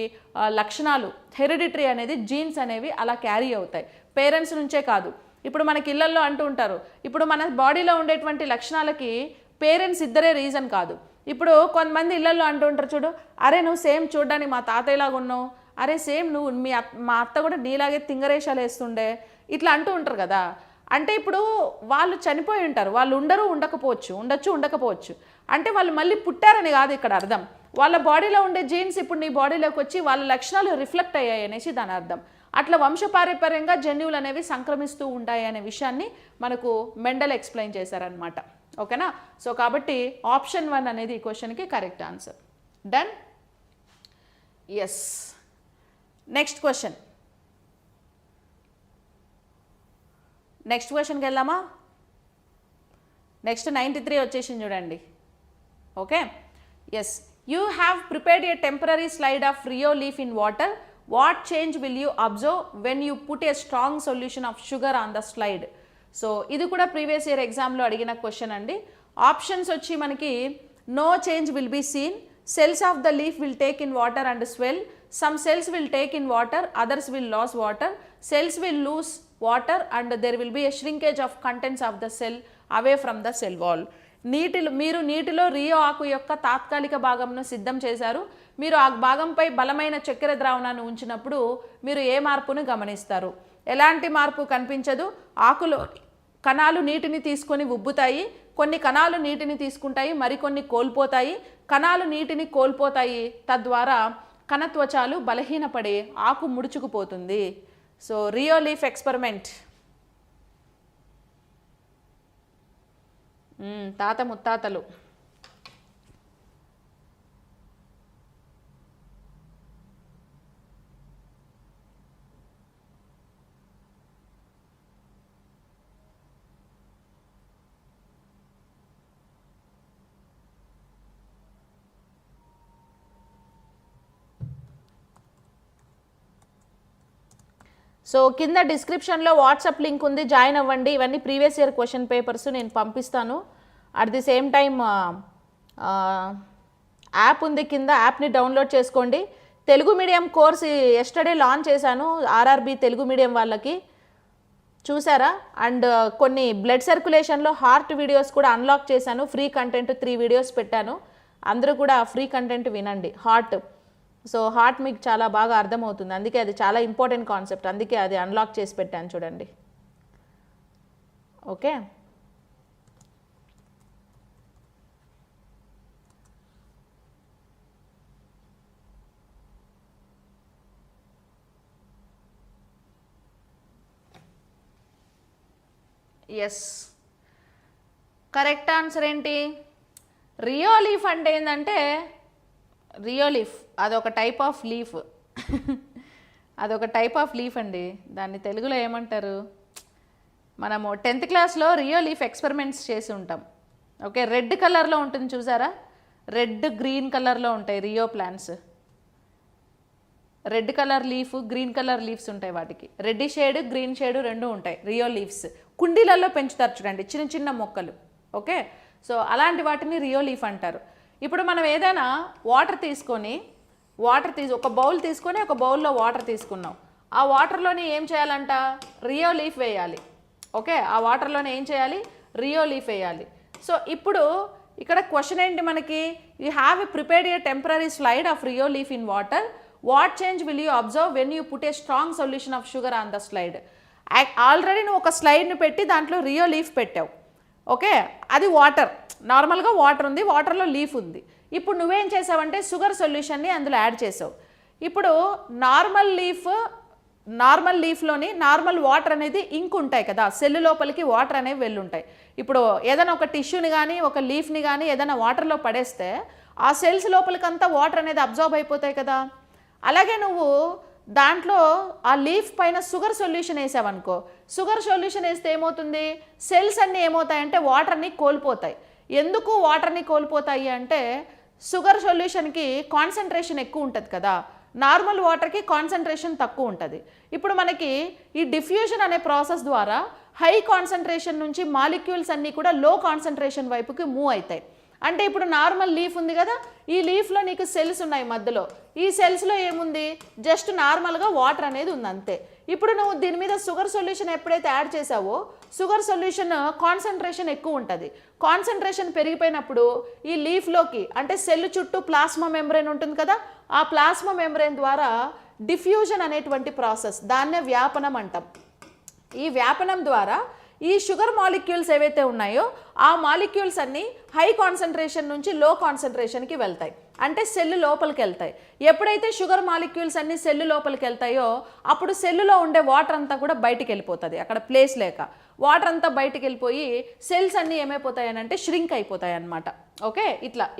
లక్షణాలు హెరిడిటరీ అనేది జీన్స్ అనేవి అలా క్యారీ అవుతాయి, పేరెంట్స్ నుంచే కాదు. ఇప్పుడు మనకి ఇళ్లల్లో అంటూ ఉంటారు, ఇప్పుడు మన బాడీలో ఉండేటువంటి లక్షణాలకి పేరెంట్స్ ఇద్దరే రీజన్ కాదు. ఇప్పుడు కొంతమంది ఇళ్లల్లో అంటూ ఉంటారు, చూడు అరే నువ్వు సేమ్ చూడడానికి మా తాతయ్యలాగా ఉన్నావు, అరే సేమ్ నువ్వు మా అత్త కూడా నీలాగే తింగరేషాలు వేస్తుండే, ఇట్లా అంటూ ఉంటారు కదా. అంటే ఇప్పుడు వాళ్ళు చనిపోయి ఉంటారు, వాళ్ళు ఉండకపోవచ్చు, అంటే వాళ్ళు మళ్ళీ పుట్టారని కాదు ఇక్కడ అర్థం. వాళ్ళ బాడీలో ఉండే జీన్స్ ఇప్పుడు నీ బాడీలోకి వచ్చి వాళ్ళ లక్షణాలు రిఫ్లెక్ట్ అయ్యాయి అనేసి దాని అర్థం. అట్లా వంశపారంపర్యంగా జన్యువులు అనేవి సంక్రమిస్తూ ఉంటాయి అనే విషయాన్ని మనకు మెండల్ ఎక్స్ప్లెయిన్ చేశారనమాట. ఓకేనా. సో కాబట్టి ఆప్షన్ 1 అనేది ఈ క్వశ్చన్కి correct answer. Done. Yes, next క్వశ్చన్కి వెళ్దామా. నెక్స్ట్ 93 వచ్చేసింది చూడండి. Okay, yes, you have prepared a temporary slide of Rhoeo leaf in water. What change will you observe when you put a strong solution of sugar on the slide. So ఇది కూడా previous year ఎగ్జామ్లో అడిగిన question అండి. Options వచ్చి మనకి no change will be seen, cells of the leaf will take in water and swell, some cells will take in water, others will lose water, cells will lose water and there will be a shrinkage of contents of the cell away from the cell wall. మీరు నీటిలో Rio ఆకు యొక్క తాత్కాలిక భాగంను సిద్ధం చేశారు. మీరు ఆ భాగంపై బలమైన చక్కెర ద్రావణాన్ని ఉంచినప్పుడు మీరు ఏ మార్పును గమనిస్తారు? ఎలాంటి మార్పు కనిపించదు. ఆకులో కణాలు నీటిని తీసుకొని ఉబ్బుతాయి, కొన్ని కణాలు నీటిని తీసుకుంటాయి, మరికొన్ని కోల్పోతాయి. కణాలు నీటిని కోల్పోతాయి, తద్వారా కణత్వచాలు బలహీనపడి ఆకు ముడుచుకుపోతుంది. సో రియో లీఫ్ ఎక్స్పెరిమెంట్ తాత ముత్తాతలు. సో కింద డిస్క్రిప్షన్లో వాట్సాప్ లింక్ ఉంది, జాయిన్ అవ్వండి. ఇవన్నీ ప్రీవియస్ ఇయర్ క్వశ్చన్ పేపర్స్ నేను పంపిస్తాను. At the same time app ఉంది కింద, యాప్ని డౌన్లోడ్ చేసుకోండి. Telugu medium course yesterday launch చేశాను ఆర్ఆర్బి తెలుగు మీడియం వాళ్ళకి, చూసారా? అండ్ కొన్ని బ్లడ్ సర్క్యులేషన్లో హార్ట్ వీడియోస్ కూడా అన్లాక్ చేశాను, ఫ్రీ కంటెంట్ 3 వీడియోస్ పెట్టాను. అందరూ కూడా ఫ్రీ కంటెంట్ వినండి. హార్ట్, సో హార్ట్ మీకు చాలా బాగా అర్థమవుతుంది, అందుకే అది చాలా ఇంపార్టెంట్ కాన్సెప్ట్, అందుకే అది అన్లాక్ చేసి పెట్టాను చూడండి. ఓకే, ఎస్, కరెక్ట్ ఆన్సర్ ఏంటి? రియోలీఫ్ అంటే ఏంటంటే, రియోలీఫ్ అదొక టైప్ ఆఫ్ లీఫ్ అదొక టైప్ ఆఫ్ లీఫ్ అండి. దాన్ని తెలుగులో ఏమంటారు? మనము 10th క్లాస్లో రియోలీఫ్ ఎక్స్పెరిమెంట్స్ చేసి ఉంటాం. ఓకే, రెడ్ కలర్లో ఉంటుంది చూసారా, రెడ్ గ్రీన్ కలర్లో ఉంటాయి Rio plants. Red colour leaf, green colour leaves ఉంటాయి, వాటికి రెడ్ షేడ్ గ్రీన్ షేడ్ రెండు ఉంటాయి. రియో లీవ్స్ కుండీలలో పెంచుతారు చూడండి, చిన్న చిన్న మొక్కలు. ఓకే, సో అలాంటి వాటిని రియో లీఫ్ అంటారు. ఇప్పుడు మనం ఏదైనా వాటర్ తీసుకొని ఒక బౌల్ తీసుకొని ఒక బౌల్లో వాటర్ తీసుకున్నాం. ఆ వాటర్లోని ఏం చేయాలంట? రియో లీఫ్ వేయాలి. ఓకే, ఆ వాటర్లోనే ఏం చేయాలి? రియో లీఫ్ వేయాలి. సో ఇప్పుడు ఇక్కడ క్వశ్చన్ ఏంటి మనకి? You have prepared A temporary slide of Rhoeo leaf in water. What change will you observe when you put a strong solution of sugar on the slide? Already నువ్వు ఒక స్లైడ్ని పెట్టి దాంట్లో Rio leaf పెట్టావు. Okay, అది water, నార్మల్గా water ఉంది, వాటర్లో leaf ఉంది. ఇప్పుడు నువ్వేం చేసావంటే షుగర్ సొల్యూషన్ని అందులో యాడ్ చేసావు. ఇప్పుడు నార్మల్ లీఫ్లోని నార్మల్ వాటర్ అనేది ఇంక్ ఉంటాయి కదా, సెల్ లోపలికి వాటర్ అనేవి వెళ్ళుంటాయి. ఇప్పుడు ఏదైనా ఒక టిష్యూని కానీ ఒక లీఫ్ని కానీ ఏదైనా వాటర్లో పడేస్తే ఆ సెల్స్ లోపలికంతా వాటర్ అనేది అబ్జర్వ్ అయిపోతాయి కదా. అలాగే నువ్వు దాంట్లో ఆ లీఫ్ పైన షుగర్ సొల్యూషన్ వేసావనుకో, షుగర్ సొల్యూషన్ వేస్తే ఏమవుతుంది? సెల్స్ అన్నీ ఏమవుతాయంటే వాటర్ని కోల్పోతాయి. ఎందుకు వాటర్ని కోల్పోతాయి అంటే షుగర్ సొల్యూషన్కి కాన్సన్ట్రేషన్ ఎక్కువ ఉంటుంది కదా, నార్మల్ వాటర్కి కాన్సన్ట్రేషన్ తక్కువ ఉంటుంది. ఇప్పుడు మనకి ఈ డిఫ్యూజన్ అనే ప్రాసెస్ ద్వారా హై కాన్సన్ట్రేషన్ నుంచి మాలిక్యూల్స్ అన్నీ కూడా లో కాన్సన్ట్రేషన్ వైపుకి మూవ్ అవుతాయి. అంటే ఇప్పుడు నార్మల్ లీఫ్ ఉంది కదా, ఈ లీఫ్లో నీకు సెల్స్ ఉన్నాయి మధ్యలో, ఈ సెల్స్లో ఏముంది? జస్ట్ నార్మల్గా వాటర్ అనేది ఉంది అంతే. ఇప్పుడు నువ్వు దీని మీద షుగర్ సొల్యూషన్ ఎప్పుడైతే యాడ్ చేసావో షుగర్ సొల్యూషన్ కాన్సన్ట్రేషన్ ఎక్కువ ఉంటుంది. కాన్సన్ట్రేషన్ పెరిగిపోయినప్పుడు ఈ లీఫ్లోకి అంటే సెల్ చుట్టూ ప్లాస్మా మెంబ్రెయిన్ ఉంటుంది కదా, ఆ ప్లాస్మా మెంబ్రెయిన్ ద్వారా డిఫ్యూజన్ అనేటువంటి ప్రాసెస్, దాన్నే వ్యాపనం అంటాం. ఈ వ్యాపనం ద్వారా ఈ షుగర్ మాలిక్యూల్స్ ఏవైతే ఉన్నాయో ఆ మాలిక్యూల్స్ అన్నీ హై కాన్సన్ట్రేషన్ నుంచి లో కాన్సన్ట్రేషన్కి వెళ్తాయి, అంటే సెల్ లోపలికి వెళ్తాయి. ఎప్పుడైతే షుగర్ మాలిక్యూల్స్ అన్నీ సెల్ లోపలికి వెళ్తాయో అప్పుడు సెల్లులో ఉండే వాటర్ అంతా కూడా బయటికి వెళ్ళిపోతుంది. అక్కడ ప్లేస్ లేక వాటర్ అంతా బయటికి వెళ్ళిపోయి సెల్స్ అన్నీ ఏమైపోతాయి అంటే ష్రింక్ అయిపోతాయి అన్నమాట. ఓకే,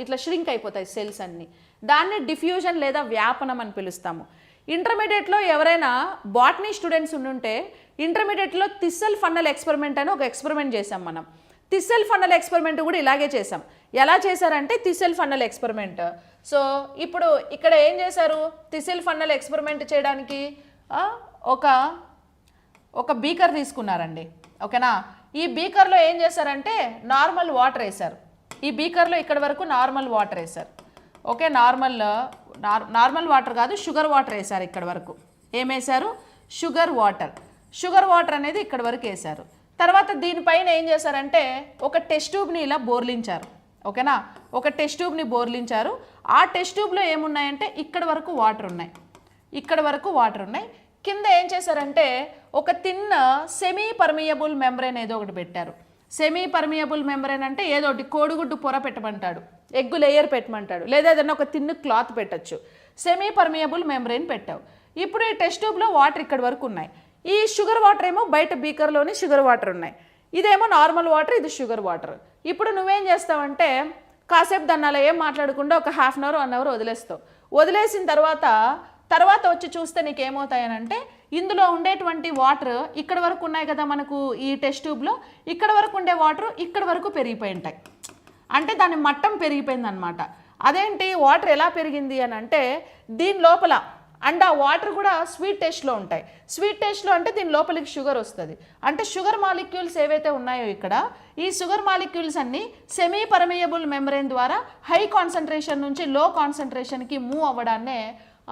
ఇట్లా ష్రింక్ అయిపోతాయి సెల్స్ అన్నీ. దాన్ని డిఫ్యూజన్ లేదా వ్యాపనం అని పిలుస్తాము. ఇంటర్మీడియట్లో ఎవరైనా బాటనీ స్టూడెంట్స్ ఉండుంటే ఇంటర్మీడియట్లో థిస్సెల్ ఫన్నల్ ఎక్స్పెరిమెంట్ అని ఒక ఎక్స్పెరిమెంట్ చేసాం మనం. థిస్సెల్ ఫన్నల్ ఎక్స్పెరిమెంట్ కూడా ఇలాగే చేసాం. ఎలా చేశారంటే థిస్సెల్ ఫన్నల్ ఎక్స్పెరిమెంట్. సో ఇప్పుడు ఇక్కడ ఏం చేశారు? థిస్సెల్ ఫన్నల్ ఎక్స్పెరిమెంట్ చేయడానికి ఒక బీకర్ తీసుకున్నారండి. ఓకేనా, ఈ బీకర్లో ఏం చేశారంటే నార్మల్ వాటర్ వేశారు. ఈ బీకర్లో ఇక్కడ వరకు నార్మల్ వాటర్ వేశారు. ఓకే, నార్మల్ వాటర్ కాదు, షుగర్ వాటర్ వేశారు. ఇక్కడ వరకు ఏం వేశారు? షుగర్ వాటర్ అనేది ఇక్కడ వరకు వేశారు. తర్వాత దీనిపైన ఏం చేశారంటే ఒక టెస్ట్ ట్యూబ్ని ఇలా బోర్లించారు. ఓకేనా, ఒక టెస్ట్ ట్యూబ్ని బోర్లించారు. ఆ టెస్ట్ ట్యూబ్లో ఏమున్నాయంటే ఇక్కడ వరకు వాటర్ ఉన్నాయి. కింద ఏం చేశారంటే ఒక తిన్న సెమీ పర్మియబుల్ మెంబ్రెయిన్ ఏదో ఒకటి పెట్టారు. సెమీ పర్మియబుల్ మెంబ్రెయిన్ అంటే ఏదో ఒకటి కోడిగుడ్డు పొర పెట్టమంటాడు, ఎగ్గు లేయర్ పెట్టమంటాడు, లేదా ఏదైనా ఒక తిన్ను క్లాత్ పెట్టచ్చు. సెమీ పర్మియబుల్ మెంబ్రెయిన్ పెట్టావు. ఇప్పుడు ఈ టెస్ట్ ట్యూబ్లో వాటర్ ఇక్కడ వరకు ఉన్నాయి. ఈ షుగర్ వాటర్ ఏమో బయట బీకర్లోని షుగర్ వాటర్ ఉన్నాయి. ఇదేమో నార్మల్ వాటర్, ఇది షుగర్ వాటర్. ఇప్పుడు నువ్వేం చేస్తావంటే కాసేపు దాన్ని అలా ఏం మాట్లాడకుండా ఒక 1/2 అవర్ 1 అవర్ వదిలేస్తావు. వదిలేసిన తర్వాత వచ్చి చూస్తే నీకు ఏమవుతాయనంటే ఇందులో ఉండేటువంటి వాటర్ ఇక్కడ వరకు ఉన్నాయి కదా మనకు ఈ టెస్ట్ ట్యూబ్లో, ఇక్కడ వరకు ఉండే వాటర్ ఇక్కడ వరకు పెరిగిపోయి ఉంటాయి. అంటే దాని మట్టం పెరిగిపోయింది అనమాట. అదేంటి వాటర్ ఎలా పెరిగింది అని అంటే దీని లోపల అండ్ ఆ వాటర్ కూడా స్వీట్ టేస్ట్లో ఉంటాయి. స్వీట్ టేస్ట్లో అంటే దీని లోపలికి షుగర్ వస్తుంది. అంటే షుగర్ మాలిక్యూల్స్ ఏవైతే ఉన్నాయో ఇక్కడ ఈ షుగర్ మాలిక్యూల్స్ అన్నీ సెమీ పర్మియబుల్ మెంబ్రెయిన్ ద్వారా హై కాన్సన్ట్రేషన్ నుంచి లో కాన్సన్ట్రేషన్కి మూవ్ అవ్వడాన్నే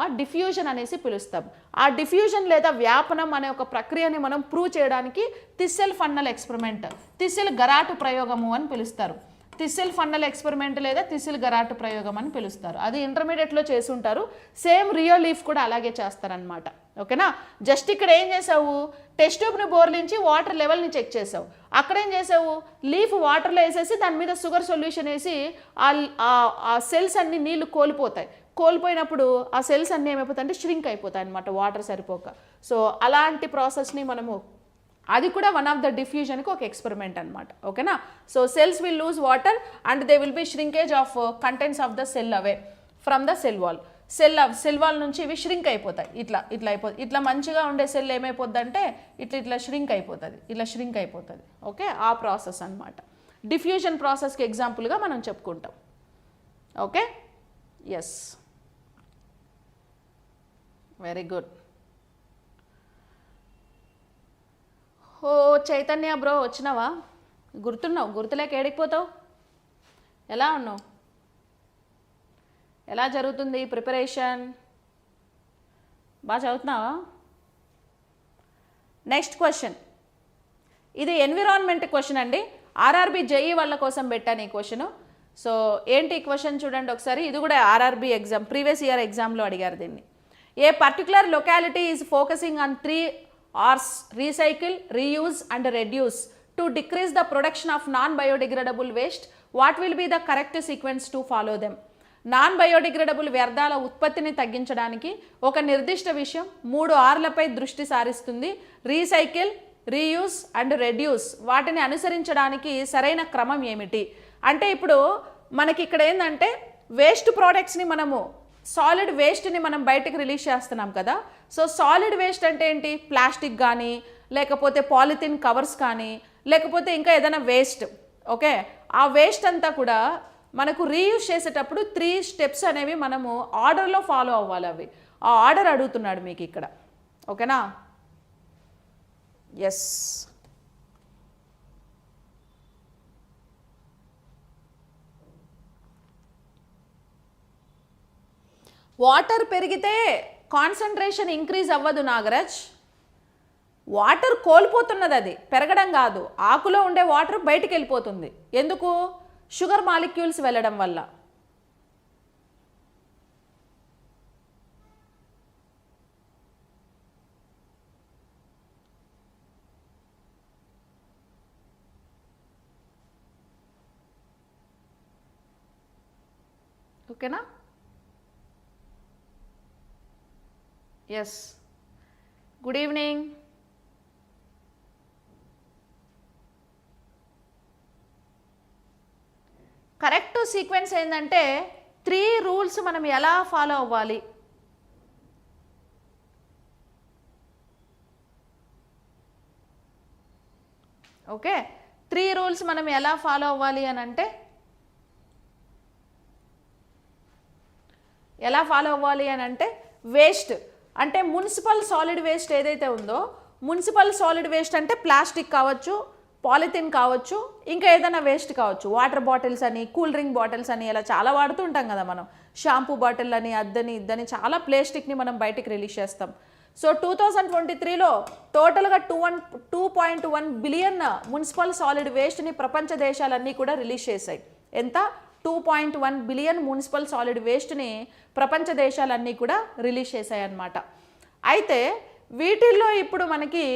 ఆ డిఫ్యూజన్ అనేసి పిలుస్తాం. ఆ డిఫ్యూజన్ లేదా వ్యాపనం అనే ఒక ప్రక్రియని మనం ప్రూవ్ చేయడానికి థిస్సెల్ ఫన్నల్ ఎక్స్పెరిమెంట్, థిస్సెల్ గరాటు ప్రయోగము అని పిలుస్తారు. థిసిల్ ఫన్నల్ ఎక్స్పెరిమెంట్ లేదా థిసిల్ గరాటు ప్రయోగం అని పిలుస్తారు. అది ఇంటర్మీడియట్లో చేసి ఉంటారు. సేమ్ రియో లీఫ్ కూడా అలాగే చేస్తారనమాట. ఓకేనా? జస్ట్ ఇక్కడ ఏం చేసావు, టెస్ట్ ట్యూబ్ని బోర్లించి వాటర్ లెవెల్ని చెక్ చేసావు. అక్కడ ఏం చేసావు, లీఫ్ వాటర్లో వేసేసి దాని మీద షుగర్ సొల్యూషన్ వేసి ఆ సెల్స్ అన్ని నీళ్లు కోల్పోయినప్పుడు ఆ సెల్స్ అన్నీ ఏమైపోతాయి అంటే ష్రింక్ అయిపోతాయి అనమాట, వాటర్ సరిపోక. సో అలాంటి ప్రాసెస్ని మనము, అది కూడా వన్ ఆఫ్ ద డిఫ్యూజన్కి ఒక ఎక్స్పెరిమెంట్ అనమాట. ఓకేనా? So cells will lose water and they will be shrinkage of contents of the cell away from the cell wall. Cell wall నుంచి ఇవి ష్రింక్ అయిపోతాయి. ఇట్లా అయిపోతుంది. ఇట్లా మంచిగా ఉండే సెల్ ఏమైపోద్ది అంటే ఇట్లా ష్రింక్ అయిపోతుంది. ఓకే, ఆ ప్రాసెస్ అనమాట. డిఫ్యూజన్ ప్రాసెస్కి ఎగ్జాంపుల్గా మనం చెప్పుకుంటాం. Okay, yes, very good. ఓ చైతన్య బ్రో, వచ్చినావా? గుర్తున్నావు? గుర్తులేక ఏడికిపోతావు? ఎలా ఉన్నావు? ఎలా జరుగుతుంది ప్రిపరేషన్? బాగా చదువుతున్నావా? నెక్స్ట్ క్వశ్చన్, ఇది ఎన్విరాన్మెంట్ క్వశ్చన్ అండి. ఆర్ఆర్బి జేఈ వాళ్ళ కోసం పెట్టాను ఈ క్వశ్చన్. సో ఏంటి ఈ క్వశ్చన్ చూడండి ఒకసారి. ఇది కూడా ఆర్ఆర్బి ఎగ్జామ్, ప్రీవియస్ ఇయర్ ఎగ్జామ్లో అడిగారు దీన్ని. A particular locality is focusing on 3 R's: recycle, reuse and reduce to decrease the production of non-biodegradable waste. What will be the correct sequence to follow them? Non biodegradable వ్యర్థాల ఉత్పత్తిని తగ్గించడానికి ఒక నిర్దిష్ట విషయం 3 Rలపై దృష్టి సారిస్తుంది. Recycle, reuse and reduce. వాటిని అనుసరించడానికి సరైన క్రమం ఏమిటి అంటే, ఇప్పుడు మనకి ఇక్కడ ఏంటంటే వేస్ట్ ప్రోడక్ట్స్ని మనము, సాలిడ్ వేస్ట్ని మనం బయటకు రిలీజ్ చేస్తున్నాం కదా. సో సాలిడ్ వేస్ట్ అంటే ఏంటి? ప్లాస్టిక్ కానీ, లేకపోతే పాలిథిన్ కవర్స్ కానీ, లేకపోతే ఇంకా ఏదైనా వేస్ట్. ఓకే, ఆ వేస్ట్ అంతా కూడా మనకు రీయూజ్ చేసేటప్పుడు 3 స్టెప్స్ అనేవి మనము ఆర్డర్లో ఫాలో అవ్వాలి. అవి ఆ ఆర్డర్ అడుగుతున్నాడు మీకు ఇక్కడ. ఓకేనా? ఎస్, వాటర్ పెరిగితే కాన్సన్ట్రేషన్ ఇంక్రీజ్ అవ్వదు నాగరాజ్. వాటర్ కోల్పోతున్నది, అది పెరగడం కాదు. ఆకులో ఉండే వాటర్ బయటికి వెళ్ళిపోతుంది. ఎందుకు? షుగర్ మాలిక్యూల్స్ వెళ్ళడం వల్ల. ఓకేనా? Yes, good evening. Correct sequence ఏంటంటే 3 రూల్స్ మనం ఎలా ఫాలో అవ్వాలి. ఓకే, 3 రూల్స్ మనం ఎలా ఫాలో అవ్వాలి అని అంటే, వేస్ట్ అంటే మున్సిపల్ సాలిడ్ వేస్ట్ ఏదైతే ఉందో, మున్సిపల్ సాలిడ్ వేస్ట్ అంటే ప్లాస్టిక్ కావచ్చు, పాలిథిన్ కావచ్చు, ఇంకా ఏదైనా వేస్ట్ కావచ్చు. వాటర్ బాటిల్స్ అని, కూల్ డ్రింక్ బాటిల్స్ అని, ఇలా చాలా వాడుతూ ఉంటాం కదా మనం. షాంపూ బాటిల్ అని, అద్దని ఇద్దని చాలా ప్లాస్టిక్ని మనం బయటికి రిలీజ్ చేస్తాం. సో 2023లో టోటల్గా 2.1 బిలియన్ మున్సిపల్ సాలిడ్ వేస్ట్ని ప్రపంచ దేశాలన్నీ కూడా రిలీజ్ చేశాయి. ఎంత? 2.1 బిలియన్ మున్సిపల్ సాలిడ్ వేస్ట్ని ప్రపంచ దేశాలన్నీ కూడా రిలీజ్ చేశాయి అన్నమాట. అయితే వీటిల్లో ఇప్పుడు మనకి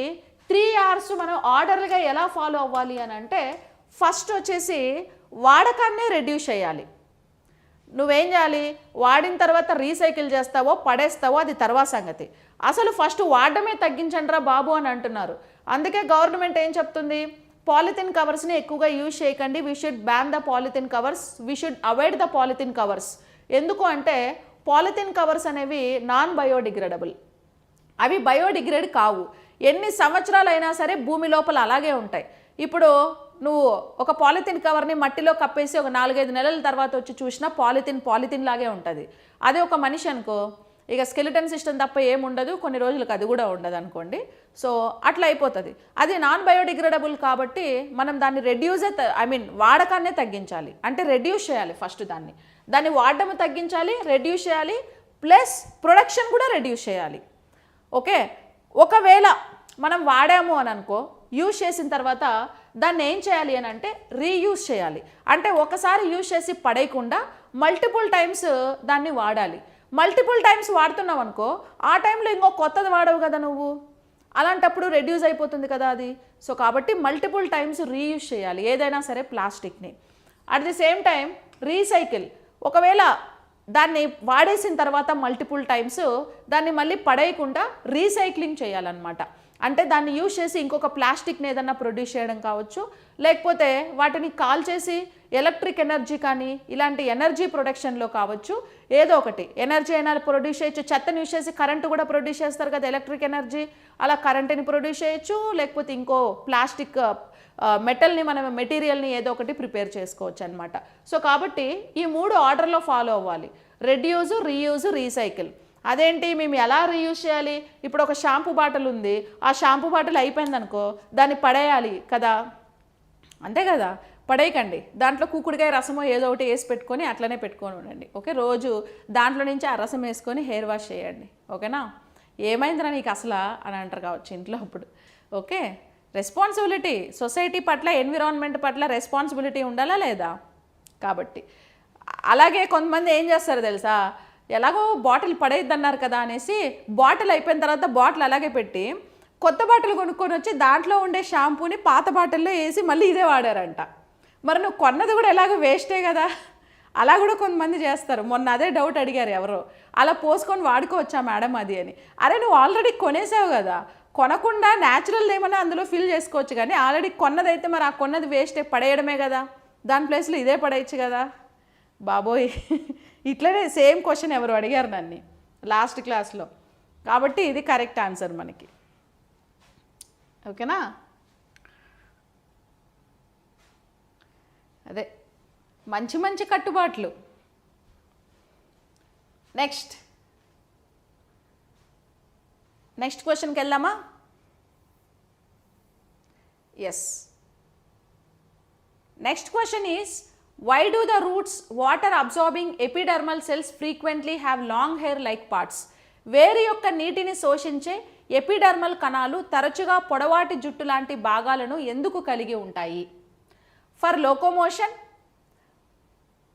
3 R's మనం ఆర్డర్గా ఎలా ఫాలో అవ్వాలి అని అంటే, ఫస్ట్ వచ్చేసి వాడకాన్నే రెడ్యూస్ చేయాలి. నువ్వేం చేయాలి? వాడిన తర్వాత రీసైకిల్ చేస్తావో పడేస్తావో అది తర్వాత సంగతి. అసలు ఫస్ట్ వాడడమే తగ్గించండిరా బాబు అని అంటున్నారు. అందుకే గవర్నమెంట్ ఏం చెప్తుంది? పాలిథిన్ కవర్స్ని ఎక్కువగా యూజ్ చేయకండి. We should ban the polythene covers, we should avoid the polythene covers. ఎందుకు అంటే పాలిథిన్ కవర్స్ అనేవి నాన్ బయోడిగ్రేడబుల్, అవి బయోడిగ్రేడ్ కావు. ఎన్ని సంవత్సరాలైనా సరే భూమి లోపల అలాగే ఉంటాయి. ఇప్పుడు నువ్వు ఒక పాలిథిన్ కవర్ని మట్టిలో కప్పేసి ఒక 4-5 నెలల తర్వాత వచ్చి చూసినా పాలిథిన్ లాగే ఉంటుంది. అదే ఒక మనిషి అనుకో, ఇక స్కెలిటన్ సిస్టమ్ తప్ప ఏముండదు, కొన్ని రోజులకు అది కూడా ఉండదు అనుకోండి. సో అట్లా అయిపోతుంది. అది నాన్ బయోడిగ్రేడబుల్ కాబట్టి మనం దాన్ని వాడకాన్నే తగ్గించాలి. అంటే రెడ్యూస్ చేయాలి. ఫస్ట్ దాన్ని వాడడం తగ్గించాలి, రెడ్యూస్ చేయాలి, ప్లస్ ప్రొడక్షన్ కూడా రెడ్యూస్ చేయాలి. ఓకే, ఒకవేళ మనం వాడాము అని అనుకో, యూజ్ చేసిన తర్వాత దాన్ని ఏం చేయాలి అని అంటే రీయూజ్ చేయాలి. అంటే ఒకసారి యూజ్ చేసి పడేయకుండా మల్టిపుల్ టైమ్స్ దాన్ని వాడాలి. మల్టిపుల్ టైమ్స్ వాడుతున్నావు అనుకో, ఆ టైంలో ఇంకో కొత్తది వాడవు కదా నువ్వు, అలాంటప్పుడు రెడ్యూస్ అయిపోతుంది కదా అది. సో కాబట్టి మల్టిపుల్ టైమ్స్ రీయూజ్ చేయాలి ఏదైనా సరే ప్లాస్టిక్ని. At the same time recycle, ఒకవేళ దాన్ని వాడేసిన తర్వాత మల్టిపుల్ టైమ్స్ దాన్ని మళ్ళీ పడేయకుండా రీసైక్లింగ్ చేయాలన్నమాట. అంటే దాన్ని యూజ్ చేసి ఇంకొక ప్లాస్టిక్ని ఏదన్నా ప్రొడ్యూస్ చేయడం కావచ్చు, లేకపోతే వాటిని కాల్ చేసి ఎలక్ట్రిక్ ఎనర్జీ కానీ ఇలాంటి ఎనర్జీ ప్రొడక్షన్లో కావచ్చు, ఏదో ఒకటి ఎనర్జీ అయినా ప్రొడ్యూస్ చేయొచ్చు. చెత్తని యూజ్ చేసి కరెంటు కూడా ప్రొడ్యూస్ చేస్తారు కదా ఎలక్ట్రిక్ ఎనర్జీ, అలా కరెంటుని ప్రొడ్యూస్ చేయొచ్చు. లేకపోతే ఇంకో ప్లాస్టిక్ మెటల్ని మనం మెటీరియల్ని ఏదో ఒకటి ప్రిపేర్ చేసుకోవచ్చు అనమాట. సో కాబట్టి ఈ 3 ఆర్డర్లో ఫాలో అవ్వాలి: రెడ్యూస్, రీయూజ్, రీసైకిల్. అదేంటి, మేము ఎలా రీయూజ్ చేయాలి? ఇప్పుడు ఒక షాంపూ బాటిల్ ఉంది, ఆ షాంపూ బాటిల్ అయిపోయిందనుకో దాన్ని పడేయాలి కదా, అంతే కదా, పడేయకండి. దాంట్లో కుక్కుడికాయ రసమో ఏదో ఒకటి వేసి పెట్టుకొని అట్లనే పెట్టుకొని ఉండండి. ఓకే, రోజు దాంట్లో నుంచి ఆ రసం వేసుకొని హెయిర్ వాష్ చేయండి. ఓకేనా? ఏమైందిరా నీకు అసలు అని అంటారు కావచ్చు ఇంట్లో అప్పుడు. ఓకే, రెస్పాన్సిబిలిటీ, సొసైటీ పట్ల ఎన్విరాన్మెంట్ పట్ల రెస్పాన్సిబిలిటీ ఉండాలా లేదా? కాబట్టి అలాగే కొంతమంది ఏం చేస్తారు తెలుసా, ఎలాగో బాటిల్ పడేయద్దన్నారు కదా అనేసి బాటిల్ అయిపోయిన తర్వాత బాటిల్ అలాగే పెట్టి కొత్త బాటిల్ కొనుక్కొని వచ్చి దాంట్లో ఉండే షాంపూని పాత బాటిల్లో వేసి మళ్ళీ ఇదే వాడారంట. మరి నువ్వు కొన్నది కూడా ఎలాగో వేస్టే కదా, అలా కూడా కొంతమంది చేస్తారు. మొన్న అదే డౌట్ అడిగారు ఎవరో, అలా పోసుకొని వాడుకోవచ్చా మేడం అది అని. అరే నువ్వు ఆల్రెడీ కొనేసావు కదా, కొనకుండా న్యాచురల్ ఏమన్నా అందులో ఫిల్ చేసుకోవచ్చు, కానీ ఆల్రెడీ కొన్నదైతే మరి ఆ కొన్నది వేస్టే, పడేయడమే కదా, దాని ప్లేస్లో ఇదే పడేయచ్చు కదా బాబోయ్. ఇట్లనే సేమ్ క్వశ్చన్ ఎవరు అడిగారు నన్ను లాస్ట్ క్లాస్లో. కాబట్టి ఇది కరెక్ట్ ఆన్సర్ మనకి. ఓకేనా? అదే మంచి మంచి కట్టుబాట్లు. నెక్స్ట్ క్వశ్చన్కి వెళ్దామా? Yes, next question is, why do the roots water absorbing epidermal cells frequently have long hair like parts? వేరు యొక్క నీటిని శోషించే ఎపిడర్మల్ కణాలు తరచుగా పొడవాటి జుట్టు లాంటి భాగాలను ఎందుకు కలిగి ఉంటాయి? For locomotion,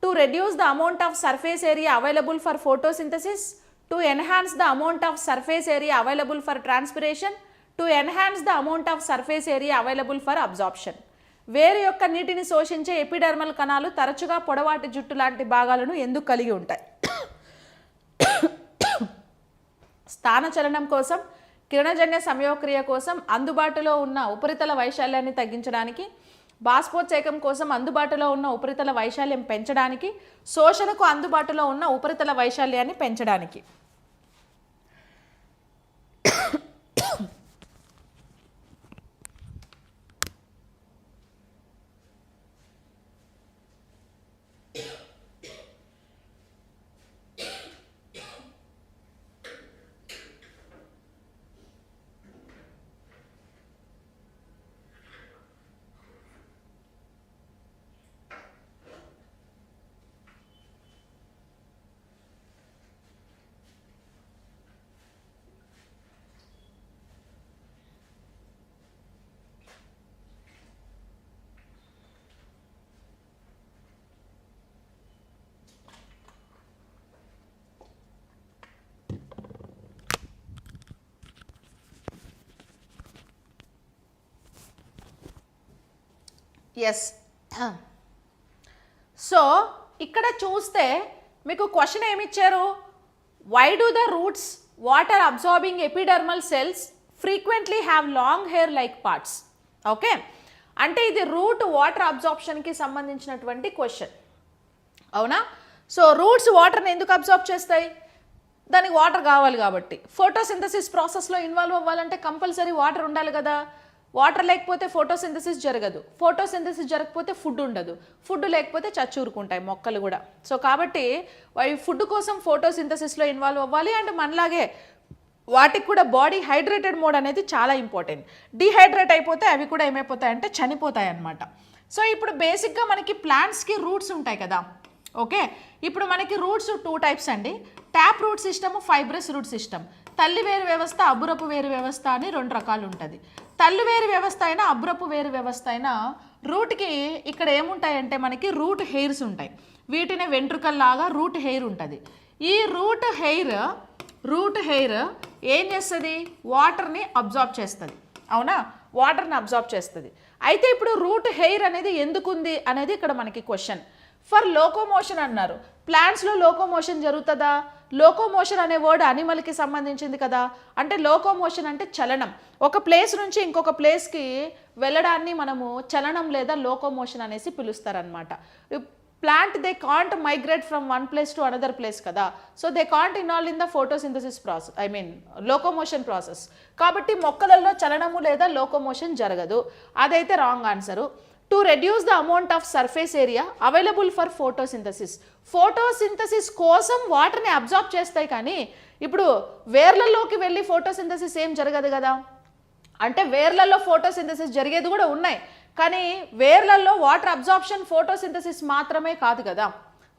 to reduce the amount of surface area available for photosynthesis, to enhance the amount of surface area available for transpiration, to enhance the amount of surface area available for absorption. వేరు యొక్క నీటిని శోషించే epidermal కణాలు తరచుగా పొడవాటి జుట్టు లాంటి భాగాలను ఎందుకు కలిగి ఉంటాయి? స్థానచలనం కోసం, కిరణజన్య సంయోగక్రియ కోసం, అందుబాటులో ఉన్న ఉపరితల వైశాల్యాన్ని తగ్గించడానికి, బాష్పోత్సేకం కోసం అందుబాటులో ఉన్న ఉపరితల వైశాల్యం పెంచడానికి, శోషణకు అందుబాటులో ఉన్న ఉపరితల వైశాల్యాన్ని పెంచడానికి. ఎస్, సో ఇక్కడ చూస్తే మీకు క్వశ్చన్ ఏమిచ్చారు, why do the roots water absorbing epidermal cells frequently have long hair like parts? Okay, అంటే ఇది రూట్ వాటర్ అబ్జార్ప్షన్కి సంబంధించినటువంటి క్వశ్చన్, అవునా? సో రూట్స్ వాటర్ని ఎందుకు అబ్జార్బ్ చేస్తాయి? దానికి వాటర్ కావాలి కాబట్టి. ఫోటోసింథసిస్ ప్రాసెస్లో ఇన్వాల్వ్ అవ్వాలంటే కంపల్సరీ వాటర్ ఉండాలి కదా. వాటర్ లేకపోతే ఫోటోసింథసిస్ జరగదు, ఫోటోసింథసిస్ జరగకపోతే ఫుడ్ ఉండదు, ఫుడ్ లేకపోతే చచ్చూరుకుంటాయి మొక్కలు కూడా. సో కాబట్టి ఫుడ్ కోసం ఫోటోసింథసిస్లో ఇన్వాల్వ్ అవ్వాలి. అండ్ మనలాగే వాటికి కూడా బాడీ హైడ్రేటెడ్ మోడ్ అనేది చాలా ఇంపార్టెంట్. డీహైడ్రేట్ అయిపోతే అవి కూడా ఏమైపోతాయంటే చనిపోతాయి అన్నమాట. సో ఇప్పుడు బేసిక్గా మనకి ప్లాంట్స్కి రూట్స్ ఉంటాయి కదా. ఓకే, ఇప్పుడు మనకి రూట్స్ 2 టైప్స్ అండి. Tap root system, fibrous root system. తల్లి వేరు వ్యవస్థ, అబ్బురపు వేరు వ్యవస్థ అని 2 రకాలు ఉంటుంది. తల్లి వేరు వ్యవస్థ అయినా అబ్బురపు వేరు వ్యవస్థ అయినా రూట్కి ఇక్కడ ఏముంటాయంటే మనకి రూట్ హెయిర్స్ ఉంటాయి, వీటిని వెంట్రుకల్లాగా రూట్ హెయిర్ ఉంటుంది. ఈ రూట్ హెయిర్ ఏం చేస్తుంది, వాటర్ని అబ్జార్బ్ చేస్తుంది, అవునా, వాటర్ని అబ్జార్బ్ చేస్తుంది. అయితే ఇప్పుడు రూట్ హెయిర్ అనేది ఎందుకుంది అనేది ఇక్కడ మనకి క్వశ్చన్. ఫర్ లోకోమోషన్ అన్నారు, ప్లాంట్స్లో లోకోమోషన్ జరుగుతుందా? లోకోమోషన్ అనే వర్డ్ అనిమల్కి సంబంధించింది కదా, అంటే లోకోమోషన్ అంటే చలనం, ఒక ప్లేస్ నుంచి ఇంకొక ప్లేస్కి వెళ్ళడాన్ని మనము చలనం లేదా లోకోమోషన్ అనేసి పిలుస్తారనమాట. Plant they can't migrate from one place to another place కదా, so they can't involve in the photosynthesis process, locomotion process. కాబట్టి మొక్కలలో చలనము లేదా లోకోమోషన్ జరగదు, అదైతే wrong answer. To reduce the amount of surface area available for photosynthesis కోసం వాటర్ని absorb చేస్తాయి, కానీ ఇప్పుడు వేర్లలోకి వెళ్ళి ఫోటోసింథసిస్ ఏం జరగదు కదా, అంటే వేర్లలో ఫోటోసింథసిస్ జరిగేది కూడా ఉన్నాయి, కానీ వేర్లలో వాటర్ అబ్జార్ప్షన్ ఫోటోసింథసిస్ మాత్రమే కాదు కదా.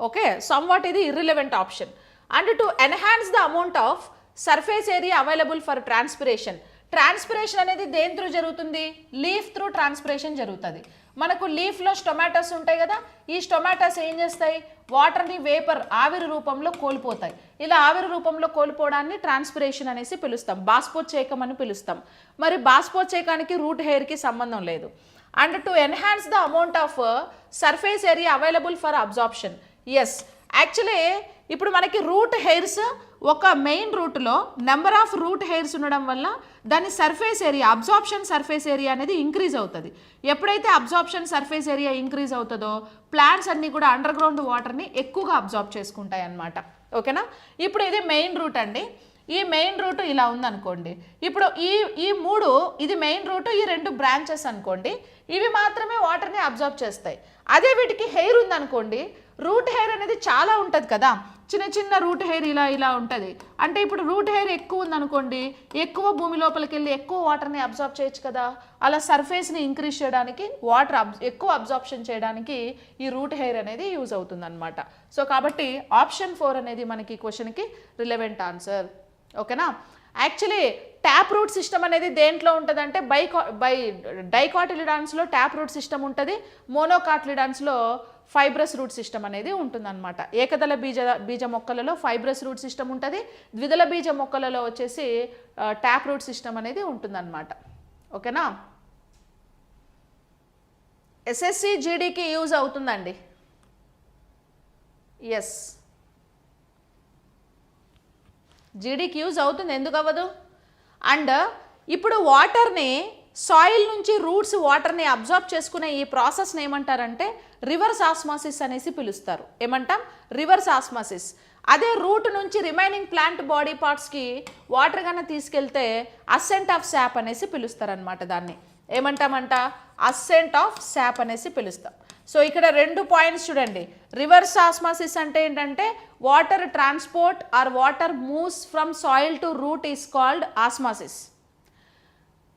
ఓకే, సమ్వాట్ ఇది irrelevant option. And to enhance the amount of surface area available for transpiration అనేది దేని త్రూ జరుగుతుంది, లీఫ్ త్రూ ట్రాన్స్పిరేషన్ జరుగుతుంది. మనకు లీఫ్లో స్టొమాటోస్ ఉంటాయి కదా, ఈ స్టొమాటోస్ ఏం చేస్తాయి, వాటర్ని వేపర్ ఆవిరి రూపంలో కోల్పోతాయి. ఇలా ఆవిరి రూపంలో కోల్పోవడాన్ని ట్రాన్స్పిరేషన్ అనేసి పిలుస్తాం, బాష్పోత్సేకం అని పిలుస్తాం. మరి బాష్పోత్సేకానికి రూట్ హెయిర్కి సంబంధం లేదు. And to enhance the amount of surface area available for absorption, yes, actually ఇప్పుడు మనకి రూట్ హెయిర్స్ ఒక మెయిన్ రూట్లో నెంబర్ ఆఫ్ రూట్ హెయిర్స్ ఉండడం వల్ల దాని surface area, absorption surface area అనేది ఇంక్రీజ్ అవుతుంది. ఎప్పుడైతే అబ్జార్ప్షన్ సర్ఫేస్ ఏరియా ఇంక్రీజ్ అవుతుందో ప్లాంట్స్ అన్నీ కూడా అండర్ గ్రౌండ్ వాటర్ని ఎక్కువగా అబ్జార్బ్ చేసుకుంటాయి అన్నమాట. ఓకేనా, ఇప్పుడు ఇది మెయిన్ రూట్ అండి. ఈ మెయిన్ రూట్ ఇలా ఉందనుకోండి, ఇప్పుడు ఇది మెయిన్ రూట్, ఈ రెండు బ్రాంచెస్ అనుకోండి, ఇవి మాత్రమే వాటర్ని అబ్జార్బ్ చేస్తాయి. అదే వీటికి హెయిర్ ఉందనుకోండి, రూట్ హెయిర్ అనేది చాలా ఉంటుంది కదా, చిన్న చిన్న రూట్ హెయిర్ ఇలా ఉంటుంది. అంటే ఇప్పుడు రూట్ హెయిర్ ఎక్కువ ఉందనుకోండి, ఎక్కువ భూమి లోపలికి వెళ్ళి ఎక్కువ వాటర్ని అబ్జార్బ్ చేయొచ్చు కదా, అలా సర్ఫేస్ని ఇంక్రీజ్ చేయడానికి, ఎక్కువ అబ్జార్ప్షన్ చేయడానికి ఈ రూట్ హెయిర్ అనేది యూజ్ అవుతుంది అనమాట. సో కాబట్టి ఆప్షన్ 4 అనేది మనకి క్వశ్చన్కి రిలెవెంట్ ఆన్సర్. ఓకేనా, యాక్చువల్లీ ట్యాప్ రూట్ సిస్టమ్ అనేది దేంట్లో ఉంటుంది అంటే డైకాటిలిడాన్స్లో ట్యాప్ రూట్ సిస్టమ్ ఉంటుంది, మోనోకాటిలిడాన్స్లో ఫైబ్రస్ రూట్ సిస్టమ్ అనేది ఉంటుందన్నమాట. ఏకదళ బీజ మొక్కలలో ఫైబ్రస్ రూట్ సిస్టమ్ ఉంటుంది, ద్విదళ బీజ మొక్కలలో వచ్చేసి ట్యాప్ రూట్ సిస్టమ్ అనేది ఉంటుందన్నమాట. ఓకేనా, ఎస్ఎస్సి జీడీకి యూజ్ అవుతుందండి. ఎస్, జీడీకి యూజ్ అవుతుంది, ఎందుకు అవ్వదు. అండ్ ఇప్పుడు వాటర్ని సాయిల్ నుంచి రూట్స్ వాటర్ని అబ్జార్బ్ చేసుకునే ఈ ప్రాసెస్ని ఏమంటారంటే రివర్స్ ఆస్మాసిస్ అనేసి పిలుస్తారు. ఏమంటాం, రివర్స్ ఆస్మాసిస్. అదే రూట్ నుంచి రిమైనింగ్ ప్లాంట్ బాడీ పార్ట్స్కి వాటర్ కన్నా తీసుకెళ్తే అసెంట్ ఆఫ్ శాప్ అనేసి పిలుస్తారనమాట. దాన్ని ఏమంటామంట, అసెంట్ ఆఫ్ శాప్ అనేసి పిలుస్తాం. సో ఇక్కడ 2 పాయింట్స్ చూడండి. రివర్స్ ఆస్మాసిస్ అంటే ఏంటంటే water transport or water moves from soil to root is called osmosis,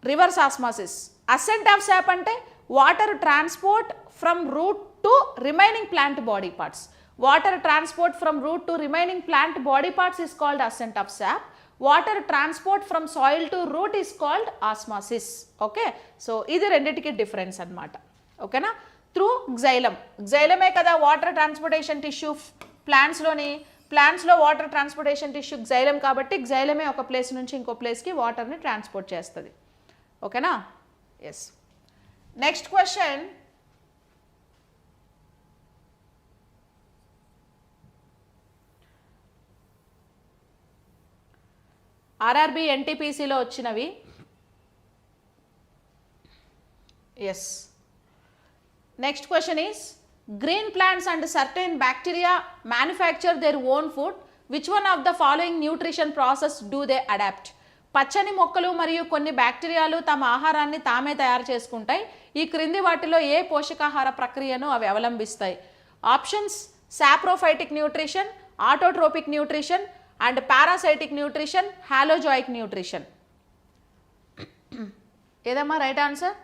reverse osmosis. Ascent of sap అంటే water transport from root to remaining plant body parts. Water transport from root to remaining plant body parts is called ascent of sap. Water transport from soil to root is called osmosis. Okay, so ఇది రెండింటికి difference అనమాట. ఓకేనా, through గ్జైలమే కదా water transportation tissue ప్లాంట్స్లో water transportation tissue xylem, కాబట్టి గ్జైలమే ఒక place నుంచి ఇంకో ప్లేస్కి వాటర్ని ట్రాన్స్పోర్ట్ చేస్తుంది. ఓకేనా, ఎస్. నెక్స్ట్ క్వశ్చన్, ఆర్ఆర్బి ఎన్టీపీసీలో వచ్చినవి. Yes, next question is green plants and certain bacteria manufacture their own food, which one of the following nutrition process do they adapt? పచ్చని మొక్కలు మరియు కొన్ని బ్యాక్టీరియాలు తమ ఆహారాన్ని తామే తయారు చేసుకుంటాయి. ఈ క్రింది వాటిలో ఏ పోషకాహార ప్రక్రియను అవి అవలంబిస్తాయి? Options: saprophytic nutrition, autotrophic nutrition and parasitic nutrition, holozoic nutrition. ఏదమ్మా రైట్ ఆన్సర్?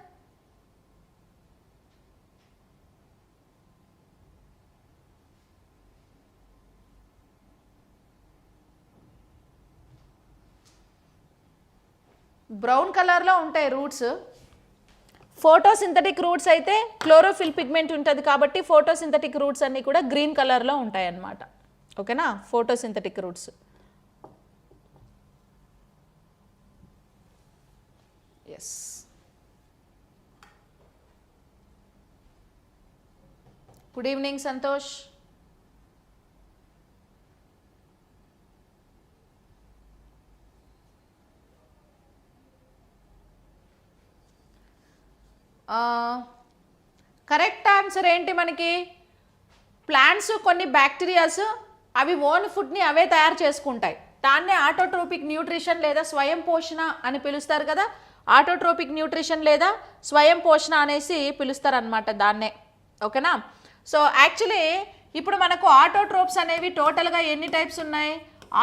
బ్రౌన్ కలర్లో ఉంటాయి రూట్స్. ఫోటోసింథటిక్ రూట్స్ అయితే క్లోరోఫిల్ పిగ్మెంట్ ఉంటుంది కాబట్టి ఫోటోసింథటిక్ రూట్స్ అన్నీ కూడా గ్రీన్ కలర్లో ఉంటాయి అన్నమాట. ఓకేనా, photosynthetic roots. Yes, good evening Santosh. Correct answer ఏంటి మనకి? ప్లాంట్స్ కొన్ని బ్యాక్టీరియాస్ అవి ఓన్ ఫుడ్ని అవే తయారు చేసుకుంటాయి. దాన్నే ఆటోట్రోపిక్ న్యూట్రిషన్ లేదా స్వయం పోషణ అని పిలుస్తారు కదా. ఆటోట్రోపిక్ న్యూట్రిషన్ లేదా స్వయం పోషణ అనేసి పిలుస్తారు అనమాట దాన్నే. ఓకేనా. సో యాక్చువల్లీ ఇప్పుడు మనకు ఆటోట్రోప్స్ అనేవి టోటల్గా ఎన్ని టైప్స్ ఉన్నాయి?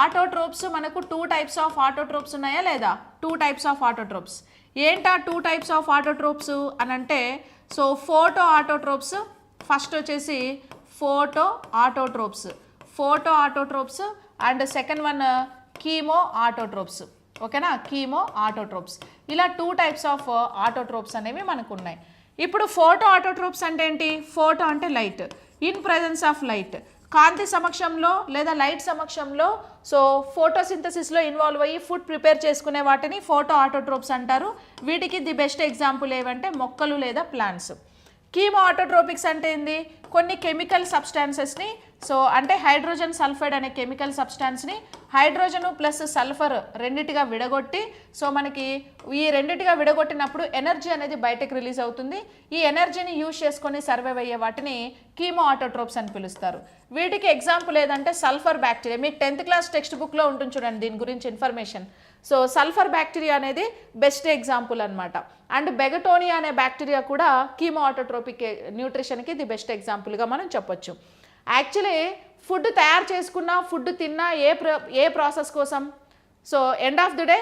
ఆటోట్రోప్స్ మనకు 2 టైప్స్ ఆఫ్ ఆటోట్రోప్స్ ఉన్నాయా లేదా? 2 టైప్స్ ఆఫ్ ఆటోట్రోప్స్. ఏంటా 2 టైప్స్ ఆఫ్ ఆటోట్రోప్స్ అని అంటే, సో ఫోటో ఆటోట్రోప్స్, ఫస్ట్ వచ్చేసి photo autotrophs and second one chemo autotrophs. ఓకేనా, కీమో ఆటోట్రోప్స్. ఇలా 2 టైప్స్ ఆఫ్ ఆటోట్రోప్స్ అనేవి మనకు ఉన్నాయి. ఇప్పుడు ఫోటో ఆటోట్రోప్స్ అంటే ఏంటి? ఫోటో అంటే light, in presence of light, కాంతి సమక్షంలో లేదా లైట్ సమక్షంలో సో ఫోటోసింథసిస్లో ఇన్వాల్వ్ అయ్యి ఫుడ్ ప్రిపేర్ చేసుకునే వాటిని ఫోటో ఆటోట్రోప్స్ అంటారు. వీటికి ది బెస్ట్ ఎగ్జాంపుల్ ఏవంటే మొక్కలు లేదా ప్లాంట్స్. కీమో ఆటోట్రోపిక్స్ అంటే ఏంది? కొన్ని కెమికల్ సబ్స్టాన్సెస్ని, సో అంటే హైడ్రోజన్ సల్ఫైడ్ అనే కెమికల్ సబ్స్టాన్స్ని హైడ్రోజను ప్లస్ సల్ఫర్ రెండిటిగా విడగొట్టి, సో మనకి ఈ రెండిటిగా విడగొట్టినప్పుడు ఎనర్జీ అనేది బయటకు రిలీజ్ అవుతుంది. ఈ ఎనర్జీని యూజ్ చేసుకొని సర్వైవ్ అయ్యే వాటిని కీమో ఆటోట్రోప్స్ అని పిలుస్తారు. వీటికి ఎగ్జాంపుల్ ఏదంటే సల్ఫర్ బ్యాక్టీరియా. మీకు 10th క్లాస్ టెక్స్ట్ బుక్లో ఉంటుంది చూడండి దీని గురించి ఇన్ఫర్మేషన్. సో సల్ఫర్ బ్యాక్టీరియా అనేది బెస్ట్ ఎగ్జాంపుల్ అనమాట. అండ్ బెగటోనియా అనే బ్యాక్టీరియా కూడా కీమో ఆటోట్రోపిక్ న్యూట్రిషన్కి ది బెస్ట్ ఎగ్జాంపుల్గా మనం చెప్పొచ్చు. యాక్చువల్లీ ఫుడ్ తయారు చేసుకున్నా, ఫుడ్ తిన్నా ఏ ప్రాసెస్ కోసం? So end of the day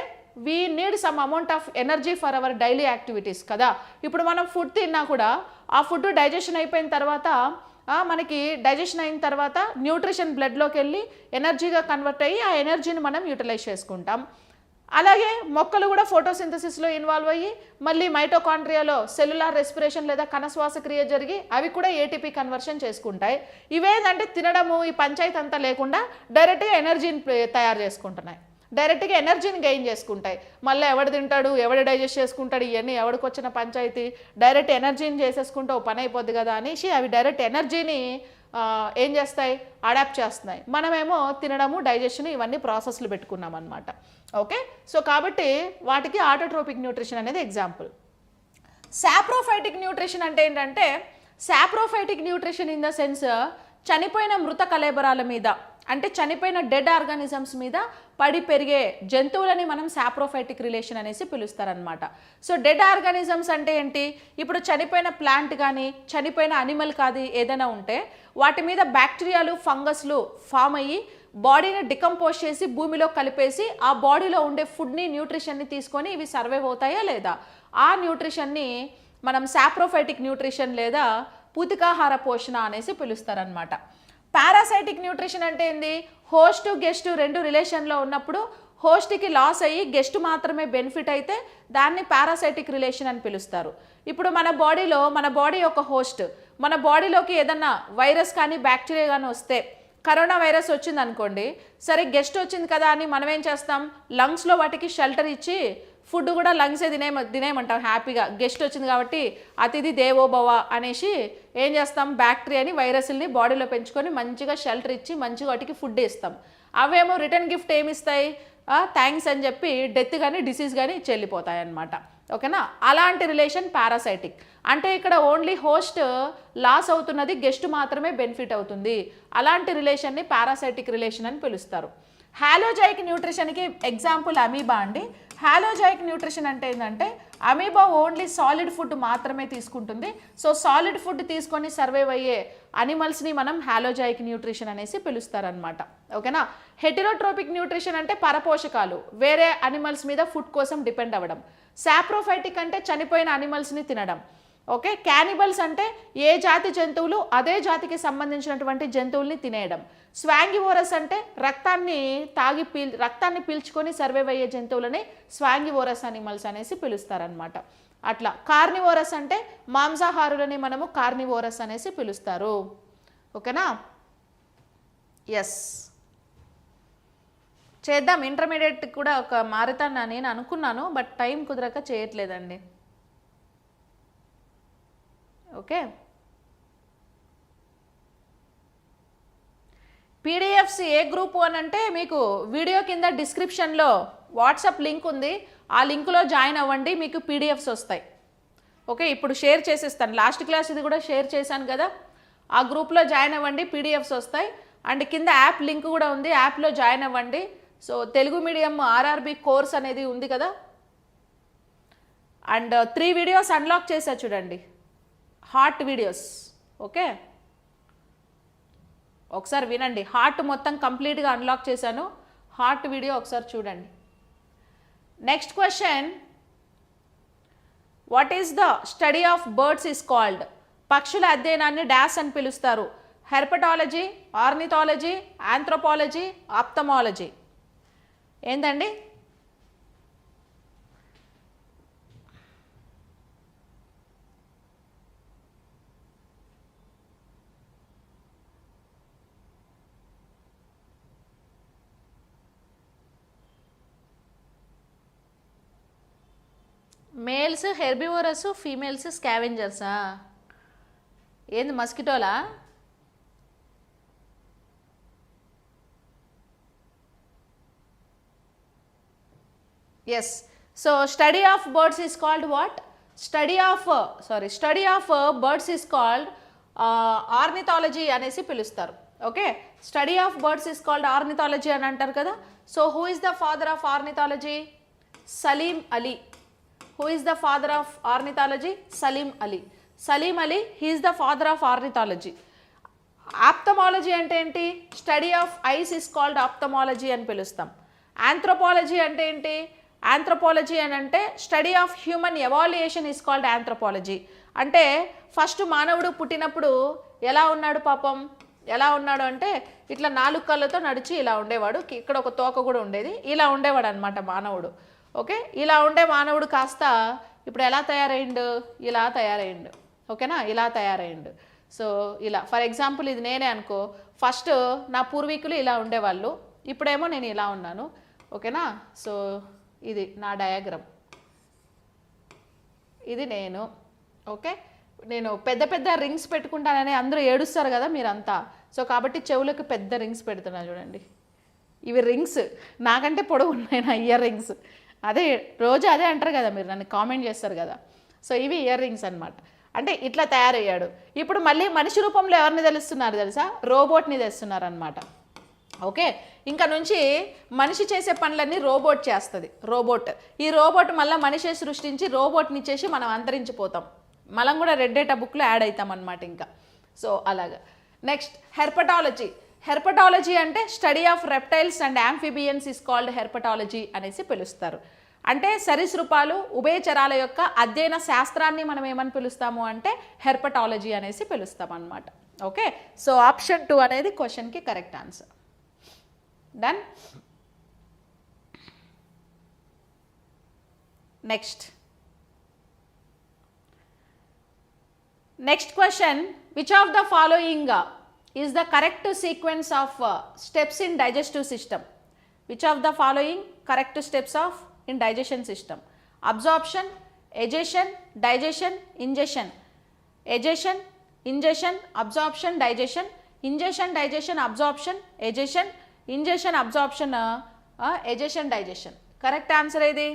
we need some amount of energy for hour daily activities కదా. ఇప్పుడు మనం ఫుడ్ తిన్నా కూడా ఆ ఫుడ్ డైజెషన్ అయిపోయిన తర్వాత మనకి డైజెషన్ అయిన తర్వాత న్యూట్రిషన్ బ్లడ్లోకి వెళ్ళి ఎనర్జీగా కన్వర్ట్ అయ్యి ఆ ఎనర్జీని మనం యూటిలైజ్ చేసుకుంటాం. అలాగే మొక్కలు కూడా ఫోటోసింథసిస్లో ఇన్వాల్వ్ అయ్యి మళ్ళీ మైటోకాండ్రియాలో సెల్యులార్ రెస్పిరేషన్ లేదా కణశ్వాస క్రియ జరిగి అవి కూడా ఏటీపీ కన్వర్షన్ చేసుకుంటాయి. ఇవేంటంటే తినడము ఈ పంచాయతీ అంతా లేకుండా డైరెక్ట్గా ఎనర్జీని తయారు చేసుకుంటున్నాయి, డైరెక్ట్గా ఎనర్జీని గెయిన్ చేసుకుంటాయి. మళ్ళీ ఎవడు తింటాడు, ఎవడు డైజెస్ట్ చేసుకుంటాడు, ఇవన్నీ ఎవడికి వచ్చిన పంచాయతీ, డైరెక్ట్ ఎనర్జీని చేసేసుకుంటే ఓ పని అయిపోద్ది కదా అనేసి అవి డైరెక్ట్ ఎనర్జీని ఏం చేస్తాయి? అడాప్ట్ చేస్తున్నాయి. మనమేమో తినడము, డైజెషన్ ఇవన్నీ ప్రాసెస్లు పెట్టుకున్నాం అనమాట. ఓకే, సో కాబట్టి వాటికి ఆటోట్రోపిక్ న్యూట్రిషన్ అనేది ఎగ్జాంపుల్. సాప్రోఫైటిక్ న్యూట్రిషన్ అంటే ఏంటంటే, saprophytic nutrition in the sense చనిపోయిన మృత కళేబరాల మీద, అంటే చనిపోయిన డెడ్ ఆర్గానిజమ్స్ మీద పడి పెరిగే జంతువులని మనం సాప్రోఫైటిక్ రిలేషన్ అనేసి పిలుస్తారనమాట. సో డెడ్ ఆర్గానిజమ్స్ అంటే ఏంటి? ఇప్పుడు చనిపోయిన ప్లాంట్ కానీ చనిపోయిన అనిమల్ కాదు ఏదైనా ఉంటే వాటి మీద బ్యాక్టీరియాలు, ఫంగస్లు ఫామ్ అయ్యి బాడీని డికంపోజ్ చేసి భూమిలో కలిపేసి ఆ బాడీలో ఉండే ఫుడ్ని, న్యూట్రిషన్ని తీసుకొని ఇవి సర్వైవ్ అవుతాయా లేదా? ఆ న్యూట్రిషన్ని మనం సాప్రోఫైటిక్ న్యూట్రిషన్ లేదా పూతికాహార పోషణ అనేసి పిలుస్తారనమాట. పారాసైటిక్ న్యూట్రిషన్ అంటే ఏంది? హోస్ట్ గెస్ట్ రెండు రిలేషన్లో ఉన్నప్పుడు హోస్ట్కి లాస్ అయ్యి గెస్ట్ మాత్రమే బెనిఫిట్ అయితే దాన్ని పారాసైటిక్ రిలేషన్ అని పిలుస్తారు. ఇప్పుడు మన బాడీ ఒక హోస్ట్, మన బాడీలోకి ఏదన్నా వైరస్ కానీ బ్యాక్టీరియా కానీ వస్తే, కరోనా వైరస్ వచ్చింది అనుకోండి, సరే గెస్ట్ వచ్చింది కదా అని మనం ఏం చేస్తాం? లంగ్స్లో వాటికి షెల్టర్ ఇచ్చి ఫుడ్ కూడా లంగ్సే తినేయమంటాం హ్యాపీగా. గెస్ట్ వచ్చింది కాబట్టి అతిథి దేవోభవ అనేసి ఏం చేస్తాం? బ్యాక్టీరియాని, వైరస్ని బాడీలో పెంచుకొని మంచిగా షెల్టర్ ఇచ్చి మంచిగా వాటికి ఫుడ్ ఇస్తాం. అవేమో రిటర్న్ గిఫ్ట్ ఏమి ఇస్తాయి? థ్యాంక్స్ అని చెప్పి డెత్ కానీ డిసీజ్ కానీ చెల్లిపోతాయి అన్నమాట. ఓకేనా, అలాంటి రిలేషన్ పారాసైటిక్. అంటే ఇక్కడ ఓన్లీ హోస్ట్ లాస్ అవుతున్నది, గెస్ట్ మాత్రమే బెనిఫిట్ అవుతుంది. అలాంటి రిలేషన్ని పారాసైటిక్ రిలేషన్ అని పిలుస్తారు. హాలోజైక్ న్యూట్రిషన్కి ఎగ్జాంపుల్ అమీబా అండి. హాలోజైక్ న్యూట్రిషన్ అంటే ఏంటంటే అమీబా ఓన్లీ సాలిడ్ ఫుడ్ మాత్రమే తీసుకుంటుంది. సో సాలిడ్ ఫుడ్ తీసుకొని సర్వైవ్ అయ్యే అనిమల్స్ని మనం హాలోజైక్ న్యూట్రిషన్ అనేసి పిలుస్తారనమాట. ఓకేనా. హెటిరోట్రోపిక్ న్యూట్రిషన్ అంటే పరపోషకాలు, వేరే అనిమల్స్ మీద ఫుడ్ కోసం డిపెండ్ అవ్వడం. సాప్రోఫైటిక్ అంటే చనిపోయిన అనిమల్స్ని తినడం. ఓకే, క్యానిబల్స్ అంటే ఏ జాతి జంతువులు అదే జాతికి సంబంధించినటువంటి జంతువుల్ని తినేయడం. స్వాంగివోరస్ అంటే రక్తాన్ని పీల్చుకొని సర్వైవ్ అయ్యే జంతువులని స్వాంగివోరస్ అనిమల్స్ అనేసి పిలుస్తారనమాట. అట్లా. కార్నివోరస్ అంటే మాంసాహారులని మనము కార్నివోరస్ అనేసి పిలుస్తారు. ఓకేనా? ఎస్, చేద్దాం. ఇంటర్మీడియట్ కూడా ఒక మారథాన్ నేను అనుకున్నాను, బట్ టైం కుదరక చేయట్లేదండి. ఓకే, పీడిఎఫ్స్ ఏ గ్రూపు అని అంటే మీకు వీడియో కింద డిస్క్రిప్షన్లో వాట్సాప్ లింక్ ఉంది, ఆ లింక్లో జాయిన్ అవ్వండి, మీకు పీడిఎఫ్స్ వస్తాయి. ఓకే, ఇప్పుడు షేర్ చేసేస్తాను. లాస్ట్ క్లాస్ ఇది కూడా షేర్ చేశాను కదా, ఆ గ్రూప్లో జాయిన్ అవ్వండి, పీడిఎఫ్స్ వస్తాయి. అండ్ కింద యాప్ లింక్ కూడా ఉంది, యాప్లో జాయిన్ అవ్వండి. So Telugu medium RRB course అనేది ఉంది కదా, అండ్ 3 వీడియోస్ అన్లాక్ చేశా చూడండి, హార్ట్ వీడియోస్. ఓకే, ఒకసారి వినండి. హార్ట్ మొత్తం కంప్లీట్గా అన్లాక్ చేశాను, హార్ట్ వీడియో ఒకసారి చూడండి. Next question, what is the study of birds is called? పక్షుల అధ్యయనాన్ని డాష్ అని పిలుస్తారు. Herpetology, ornithology, anthropology, ophthalmology. ఏంటండి? మేల్స్ హెర్బివోరస్, ఫీమేల్స్ స్కావెంజర్సా? ఏంది మస్కిటోలా? Yes, so study of birds is called what? Study of birds is called ornithology అనేసి పిలుస్తారు. ఓకే, study of birds is called ornithology అని అంటారు కదా. So who is the father of ornithology? Salim Ali. Who is the father of ornithology? Salim Ali. Salim Ali, he is the father of ornithology. Ophthalmology అంటే ఏంటి? Study of eyes is called ophthalmology అని పిలుస్తాం. Anthropology అంటే ఏంటి? Anthropology అని అంటే study of human evaluation is called anthropology. అంటే first మానవుడు పుట్టినప్పుడు ఎలా ఉన్నాడు పాపం? ఎలా ఉన్నాడు అంటే ఇట్లా 4 కళ్ళతో నడిచి ఇలా ఉండేవాడు, ఇక్కడ ఒక తోక కూడా ఉండేది, ఇలా ఉండేవాడు అనమాట మానవుడు. ఓకే, ఇలా ఉండే మానవుడు కాస్త ఇప్పుడు ఎలా తయారైండు? ఇలా తయారైండు. ఓకేనా, ఇలా తయారైండు. సో ఇలా ఫర్ ఎగ్జాంపుల్ ఇది నేనే అనుకో, ఫస్ట్ నా పూర్వీకులు ఇలా ఉండేవాళ్ళు, ఇప్పుడేమో నేను ఇలా ఉన్నాను. ఓకేనా, సో ఇది నా డయాగ్రామ్, ఇది నేను. ఓకే, నేను పెద్ద పెద్ద రింగ్స్ పెట్టుకుంటానని అందరూ ఏడుస్తారు కదా మీరంతా, సో కాబట్టి చెవులకు పెద్ద రింగ్స్ పెడుతున్నా చూడండి. ఇవి రింగ్స్, నాకంటే పొడవు ఉన్నాయి నా ఇయర్ రింగ్స్. అదే రోజు అదే అంటారు కదా మీరు, నన్ను కామెంట్ చేస్తారు కదా. సో ఇవి ఇయర్ రింగ్స్ అనమాట. అంటే ఇట్లా తయారయ్యాడు. ఇప్పుడు మళ్ళీ మనిషి రూపంలో ఎవరిని తెలుస్తున్నారు తెలుసా? రోబోట్ని తెస్తున్నారు అనమాట. ఓకే, ఇంకా నుంచి మనిషి చేసే పనులన్నీ రోబోట్ చేస్తుంది. రోబోట్, ఈ రోబోట్ మళ్ళీ మనిషే సృష్టించి రోబోట్ని ఇచ్చేసి మనం అంతరించిపోతాం. మనం కూడా రెడ్ డేటా బుక్లో యాడ్ అవుతాం అనమాట ఇంకా. సో అలాగా. Next herpetology. హెర్పటాలజీ అంటే study of reptiles and amphibians is called herpetology అనేసి పిలుస్తారు. అంటే సరీసృపాలు, ఉభయచరాల యొక్క అధ్యయన శాస్త్రాన్ని మనం ఏమని పిలుస్తాము అంటే హెర్పటాలజీ అనేసి పిలుస్తాం అనమాట. ఓకే, సో ఆప్షన్ 2 అనేది క్వశ్చన్కి correct answer. Done. Next question, which of the following is the correct sequence of steps in digestive system? Which of the following correct steps of in digestion system? Absorption, egestion, digestion, ingestion. Egestion, ingestion, absorption, digestion. Ingestion, digestion, absorption, egestion. Ingestion, absorption, egestion, digestion. Correct answer ఇది.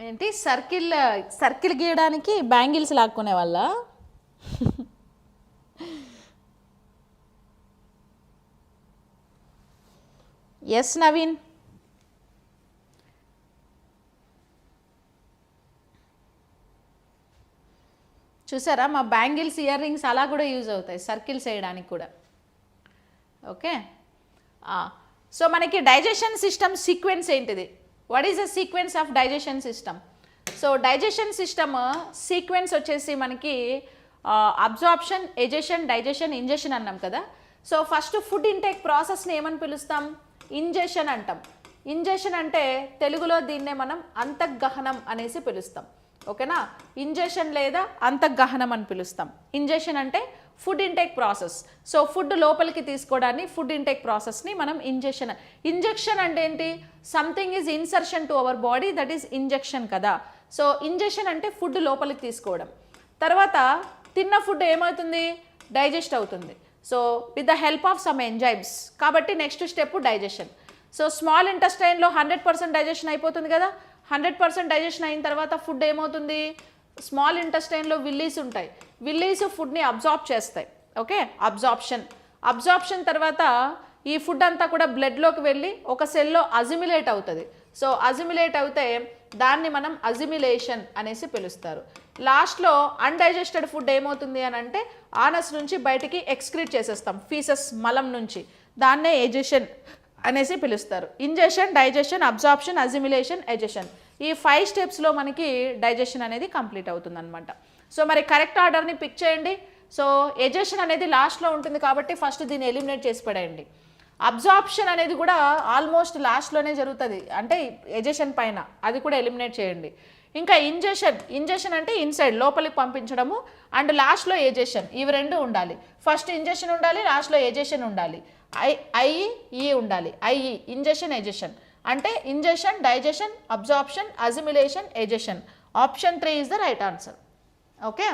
ఏంటి circle గీయడానికి bangles లాక్కునే వాళ్ళ? Yes Naveen. చూసారా, మా bangles ear rings అలా కూడా use అవుతాయి circles వేయడానికి కూడా. ఓకే, సో మనకి డైజెషన్ సిస్టమ్ సీక్వెన్స్ ఏంటిది? What is the sequence of digestion system? So digestion system sequence వచ్చేసి మనకి అబ్జార్ప్షన్, ఎజెషన్, డైజెషన్, ఇంజెషన్ అన్నాం కదా. సో ఫస్ట్ ఫుడ్ ఇంటేక్ ప్రాసెస్ని ఏమని పిలుస్తాం? ఇంజెషన్ అంటాం. ఇంజెషన్ అంటే తెలుగులో దీన్నే మనం అంతఃగహనం అనేసి పిలుస్తాం. ఓకేనా? ఇంజెషన్ లేదా అంతఃగహనం అని పిలుస్తాం. ఇంజెషన్ అంటే food intake process. So food లోపలికి తీసుకోవడాన్ని ఫుడ్ ఇంటేక్ ప్రాసెస్ని మనం ఇంజెషన్. ఇంజెక్షన్ అంటే ఏంటి? Something is insertion to our body, that is injection కదా. సో ఇంజెషన్ అంటే ఫుడ్ లోపలికి తీసుకోవడం. తర్వాత తిన్న ఫుడ్ ఏమవుతుంది? డైజెస్ట్ అవుతుంది. So with the help of some enzymes. కాబట్టి next step digestion. So small ఇంటెస్టైన్లో 100% డైజెషన్ అయిపోతుంది కదా. 100% డైజెషన్ అయిన తర్వాత ఫుడ్ ఏమవుతుంది? స్మాల్ ఇంటెస్టైన్లో విల్లీస్ ఉంటాయి. విల్లీస్ ఫుడ్ని అబ్జార్బ్ చేస్తాయి. ఓకే, అబ్జార్ప్షన్ తర్వాత ఈ ఫుడ్ అంతా కూడా బ్లడ్లోకి వెళ్ళి ఒక సెల్లో అజిమిలేట్ అవుతుంది. సో అజిమిలేట్ అవుతే దాన్ని మనం అజిమిలేషన్ అనేసి పిలుస్తారు. లాస్ట్లో అన్డైజెస్టెడ్ ఫుడ్ ఏమవుతుంది అని అంటే ఆనస్ నుంచి బయటికి ఎక్స్క్రీట్ చేసేస్తాం, ఫీసెస్ మలం నుంచి. దాన్నే ఎజెషన్ అనేసి పిలుస్తారు. Ingestion, digestion, absorption, assimilation, egestion. ఈ 5 స్టెప్స్లో మనకి డైజెషన్ అనేది కంప్లీట్ అవుతుంది అనమాట. సో మరి కరెక్ట్ ఆర్డర్ని పిక్ చేయండి. సో ఎజెషన్ అనేది లాస్ట్లో ఉంటుంది కాబట్టి ఫస్ట్ దీన్ని ఎలిమినేట్ చేసి పడేయండి. అబ్జార్ప్షన్ అనేది కూడా ఆల్మోస్ట్ లాస్ట్లోనే జరుగుతుంది, అంటే ఎజెషన్ పైన, అది కూడా ఎలిమినేట్ చేయండి. ఇంకా ఇంజెషన్ అంటే ఇన్సైడ్ లోపలికి పంపించడము, అండ్ లాస్ట్లో ఎజెషన్. ఇవి రెండు ఉండాలి. ఫస్ట్ ఇంజెషన్ ఉండాలి, లాస్ట్లో ఎజెషన్ ఉండాలి. ఐఈ ఉండాలి. ఐఈ ఇంజెషన్, ఎజెషన్ అంటే ingestion, digestion, absorption, assimilation, egestion. Option 3 is the right answer. Okay,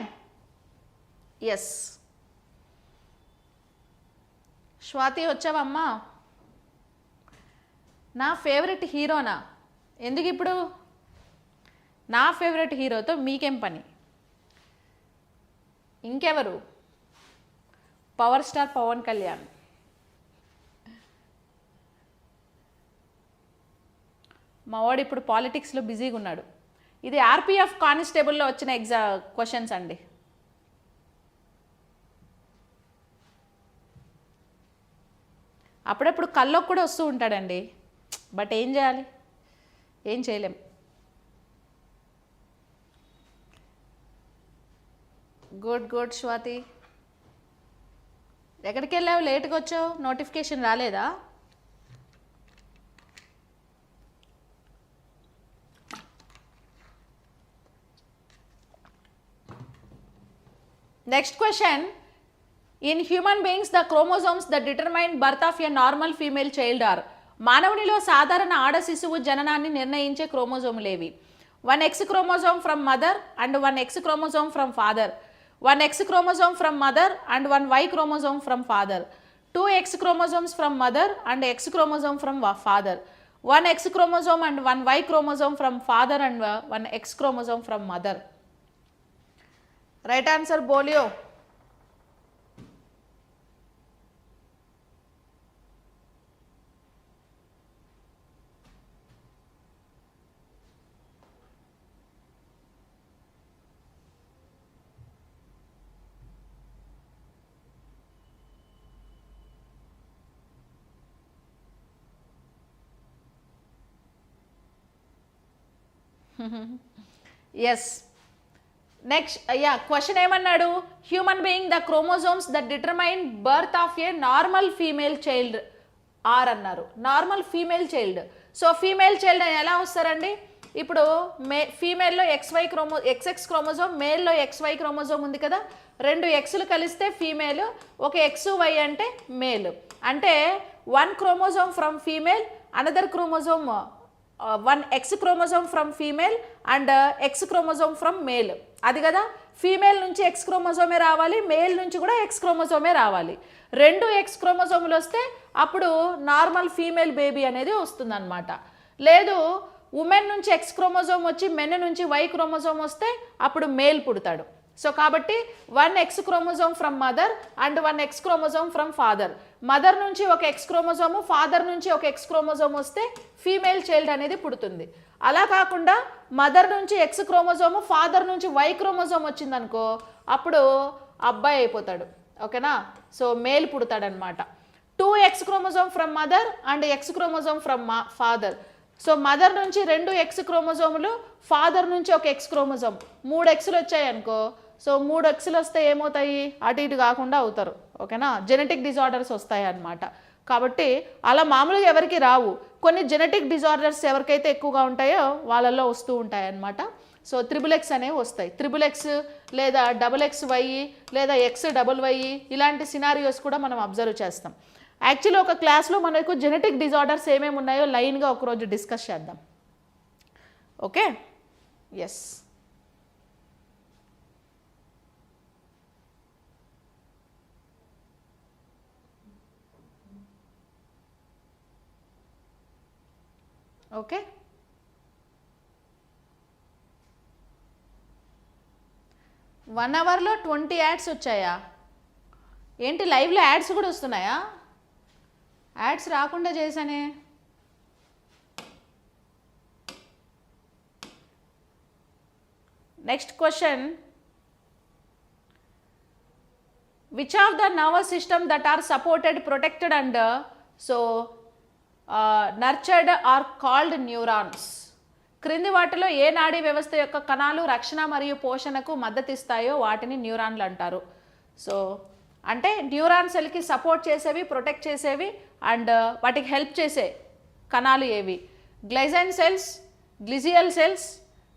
yes. Swathi వచ్చావమ్మా? నా ఫేవరెట్ హీరోనా? ఎందుకు ఇప్పుడు? నా ఫేవరెట్ హీరోతో మీకేం పని? ఇంకెవరు? Power star Pawan Kalyan. మావాడు ఇప్పుడు పాలిటిక్స్లో బిజీగా ఉన్నాడు. ఇది ఆర్పిఎఫ్ కానిస్టేబుల్లో వచ్చిన క్వశ్చన్స్ అండి. అప్పుడప్పుడు కల్లోకి కూడా వస్తూ ఉంటాడండి, బట్ ఏం చేయాలి? ఏం చేయలేం. గుడ్ స్వాతి. ఎక్కడికి వెళ్ళావు? లేట్గా వచ్చావు, నోటిఫికేషన్ రాలేదా? Next question. In human beings, the chromosomes that determine birth of a normal female child are. మానవునిలో సాధారణ ఆడ శిశువు జననాన్ని నిర్ణయించే క్రోమోజోములేవి? 1 X chromosome from mother and 1 X chromosome from father. 1 X chromosome from mother and 1 Y chromosome from father. 2 X chromosomes from mother and X chromosome from father. 1 X chromosome and 1 Y chromosome from father and 1 X chromosome from mother. Right answer बोलियो. yes. నెక్స్ట్ క్వశ్చన్ ఏమన్నాడు? Human being the chromosomes that determine birth of a normal female child are అన్నారు. Normal female child. So female child ఎలా వస్తారండి? ఇప్పుడు ఫీమేల్లో X X chromosome, మేల్లో XY క్రోమోజోమ్ ఉంది కదా. 2 Xలు కలిస్తే ఫీమేల్, ఒక XY అంటే మేల్. అంటే 1 chromosome from female, another chromosome 1 X chromosome from female and X chromosome from male. అది కదా, ఫీమేల్ నుంచి X క్రోమోజోమే రావాలి, మేల్ నుంచి కూడా X క్రోమోజోమే రావాలి. 2 X క్రోమోజోములు వస్తే అప్పుడు నార్మల్ ఫీమేల్ బేబీ అనేది వస్తుందన్నమాట. లేదు ఉమెన్ నుంచి X క్రోమోజోమ్ వచ్చి మెన్ నుంచి Y క్రోమోజోమ్ వస్తే అప్పుడు మేల్ పుడతాడు. సో కాబట్టి 1 X chromosome from mother and 1 X chromosome from father. Mother నుంచి ఒక X క్రోమోజోము, ఫాదర్ నుంచి ఒక X క్రోమోజోమ్ వస్తే ఫీమేల్ చైల్డ్ అనేది పుడుతుంది. అలా కాకుండా మదర్ నుంచి X క్రోమోజోము, ఫాదర్ నుంచి Y క్రోమోజోమ్ వచ్చిందనుకో అప్పుడు అబ్బాయి అయిపోతాడు. ఓకేనా? సో మేల్ పుడతాడనమాట. 2 X chromosome from mother and X chromosome from father. So mother నుంచి 2 ఎక్స్ క్రోమోజోములు, ఫాదర్ నుంచి ఒక ఎక్స్ క్రోమోజోమ్, 3 ఎక్స్లు వచ్చాయి అనుకో, సో 3 ఎక్స్లు వస్తే ఏమవుతాయి, అటు ఇటు కాకుండా అవుతారు. ఓకేనా, జెనెటిక్ డిజార్డర్స్ వస్తాయి అన్నమాట. కాబట్టి అలా మామూలుగా ఎవరికి రావు, కొన్ని జెనెటిక్ డిజార్డర్స్ ఎవరికైతే ఎక్కువగా ఉంటాయో వాళ్ళల్లో వస్తూ ఉంటాయి అన్నమాట. సో XXX అనేవి వస్తాయి. XXX లేదా XXY లేదా XYY ఇలాంటి సినారియోస్ కూడా మనం అబ్జర్వ్ చేస్తాం. యాక్చువల్లీ ఒక క్లాస్లో మనకు జెనెటిక్ డిజార్డర్స్ ఏమేమి ఉన్నాయో లైన్గా ఒకరోజు డిస్కస్ చేద్దాం. Okay, yes. ఓకే, 1 అవర్లో 20 యాడ్స్ వచ్చాయా ఏంటి? లైవ్లో యాడ్స్ కూడా వస్తున్నాయా? యాడ్స్ రాకుండా చేశానే. Next question, which of the nervous system that are supported, protected and nurtured are called neurons? క్రింది వాటిలో ఏ నాడీ వ్యవస్థ యొక్క కణాలు రక్షణ మరియు పోషణకు మద్దతిస్తాయో వాటిని న్యూరాన్లు అంటారు. సో అంటే న్యూరాన్ సెల్కి సపోర్ట్ చేసేవి, ప్రొటెక్ట్ చేసేవి అండ్ వాటికి హెల్ప్ చేసే కణాలు ఏవి? Glycine cells, glial cells,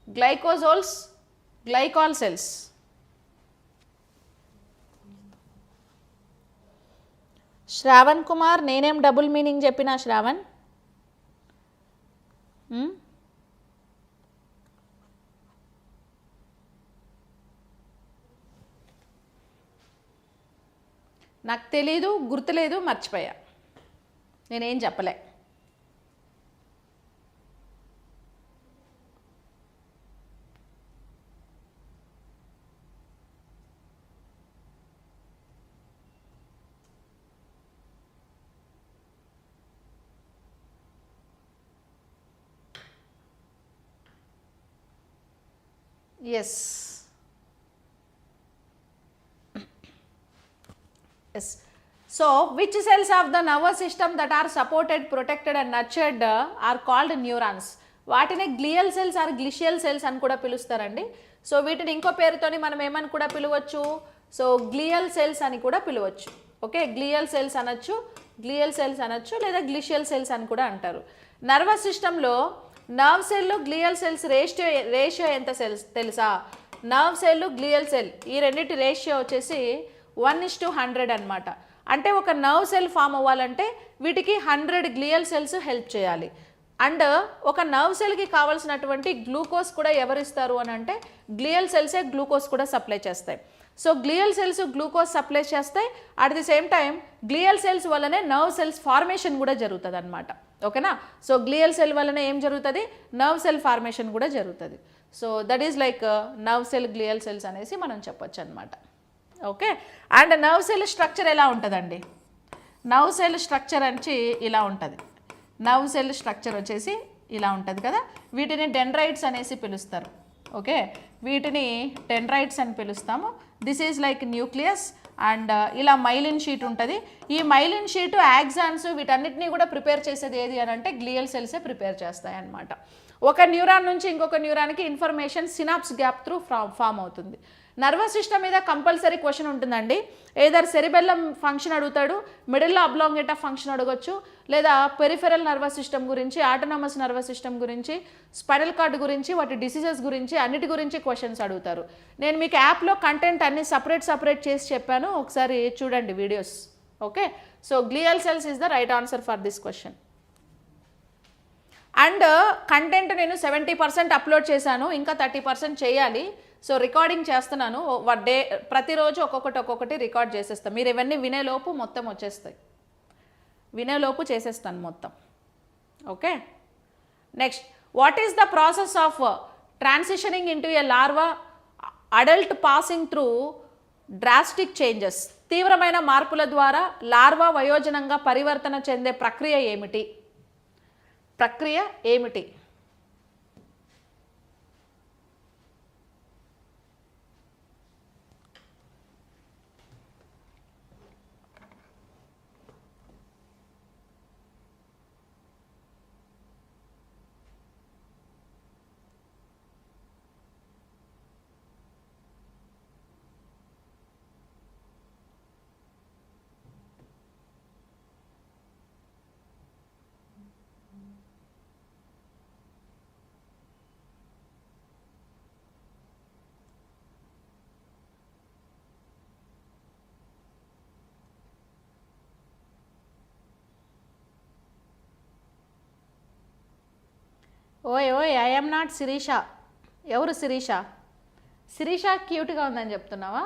glycosols, glycol cells. Shravan Kumar, నేనేం డబుల్ మీనింగ్ చెప్పినా శ్రావణ్? నాకు తెలీదు, గుర్తులేదు, మర్చిపోయా, నేనేం చెప్పలే. Yes, yes. So which cells of the nervous system that are supported, protected and nurtured are called neurons? వాటిని గ్లియల్ సెల్స్ ఆర్ గ్లిషియల్ సెల్స్ అని కూడా పిలుస్తారండి. సో వీటిని ఇంకో పేరుతోని మనం ఏమని కూడా పిలవచ్చు, సో గ్లియల్ సెల్స్ అని కూడా పిలవచ్చు. ఓకే, గ్లియల్ సెల్స్ అనొచ్చు, గ్లియల్ సెల్స్ అనొచ్చు, లేదా గ్లిషియల్ సెల్స్ అని కూడా అంటారు. నర్వస్ సిస్టంలో nerve cell, glial cells ratio ఎంత సెల్స్ తెలుసా? నర్వ్ సెల్, గ్లియల్ సెల్ ఈ రెండింటి రేషియో వచ్చేసి 1:100 అనమాట. అంటే ఒక నర్వ్ సెల్ ఫామ్ అవ్వాలంటే వీటికి 100 గ్లియల్ సెల్స్ హెల్ప్ చేయాలి. అండ్ ఒక నర్వ్ సెల్కి కావాల్సినటువంటి గ్లూకోజ్ కూడా ఎవరిస్తారు అని అంటే గ్లియల్ సెల్సే గ్లూకోజ్ కూడా సప్లై చేస్తాయి. So glial cells glucose supply చేస్తాయి. At the same time glial cells వల్లనే నర్వ్ సెల్స్ ఫార్మేషన్ కూడా జరుగుతుంది అనమాట. ఓకేనా, సో గ్లియల్ సెల్ వల్లనే ఏం జరుగుతుంది, నర్వ్ సెల్ ఫార్మేషన్ కూడా జరుగుతుంది. So that is like nerve cell, glial cells అనేసి మనం చెప్పొచ్చు అనమాట. Okay, and nerve cell structure ఎలా ఉంటుందండి? నర్వ్ సెల్ స్ట్రక్చర్ వచ్చి ఇలా ఉంటుంది. నర్వ్ సెల్ స్ట్రక్చర్ వచ్చేసి ఇలా ఉంటుంది కదా, వీటిని డెండ్రైట్స్ అనేసి పిలుస్తారు. ఓకే, వీటిని డెండ్రైట్స్ అని పిలుస్తాము. This is like nucleus and ఇలా మైలిన్ షీట్ ఉంటుంది. ఈ మైలిన్ షీటు, యాక్సాన్స్ వీటన్నిటిని కూడా ప్రిపేర్ చేసేది ఏది అని అంటే గ్లియల్ సెల్సే ప్రిపేర్ చేస్తాయి అన్నమాట. ఒక న్యూరాన్ నుంచి ఇంకొక న్యూరాన్కి information synapse gap through form అవుతుంది. నర్వస్ సిస్టమ్ మీద కంపల్సరీ క్వశ్చన్ ఉంటుందండి. ఏదర్ సెరిబెల్లం ఫంక్షన్ అడుగుతాడు, మిడిల్లో అబ్లాంగేటా ఫంక్షన్ అడగొచ్చు, లేదా పెరిఫెరల్ నర్వస్ సిస్టమ్ గురించి, ఆటోనమస్ నర్వస్ సిస్టమ్ గురించి, స్పైనల్ కార్డ్ గురించి, వాటి డిసీజెస్ గురించి, అన్నిటి గురించి క్వశ్చన్స్ అడుగుతారు. నేను మీకు యాప్లో కంటెంట్ అన్ని సపరేట్ చేసి చెప్పాను, ఒకసారి చూడండి videos. Okay, so glial cells is the right answer for this question. And content నేను 70% అప్లోడ్ చేశాను, ఇంకా 30% చేయాలి. సో రికార్డింగ్ చేస్తున్నాను, ప్రతిరోజు ఒక్కొక్కటి రికార్డ్ చేసేస్తాను. మీరు ఇవన్నీ వినేలోపు మొత్తం వచ్చేస్తాయి, వినేలోపు చేసేస్తాను మొత్తం. Okay, next, what is the process of transitioning into a larva adult passing through drastic changes? తీవ్రమైన మార్పుల ద్వారా లార్వా వయోజనంగా పరివర్తన చెందే ప్రక్రియ ఏమిటి? ప్రక్రియ ఏమిటి? ఓయ్ ఓయ్ ఐ ఆమ్ నాట్ శిరీష. ఎవరు శిరీష? శిరీష క్యూట్గా ఉందని చెప్తున్నావా?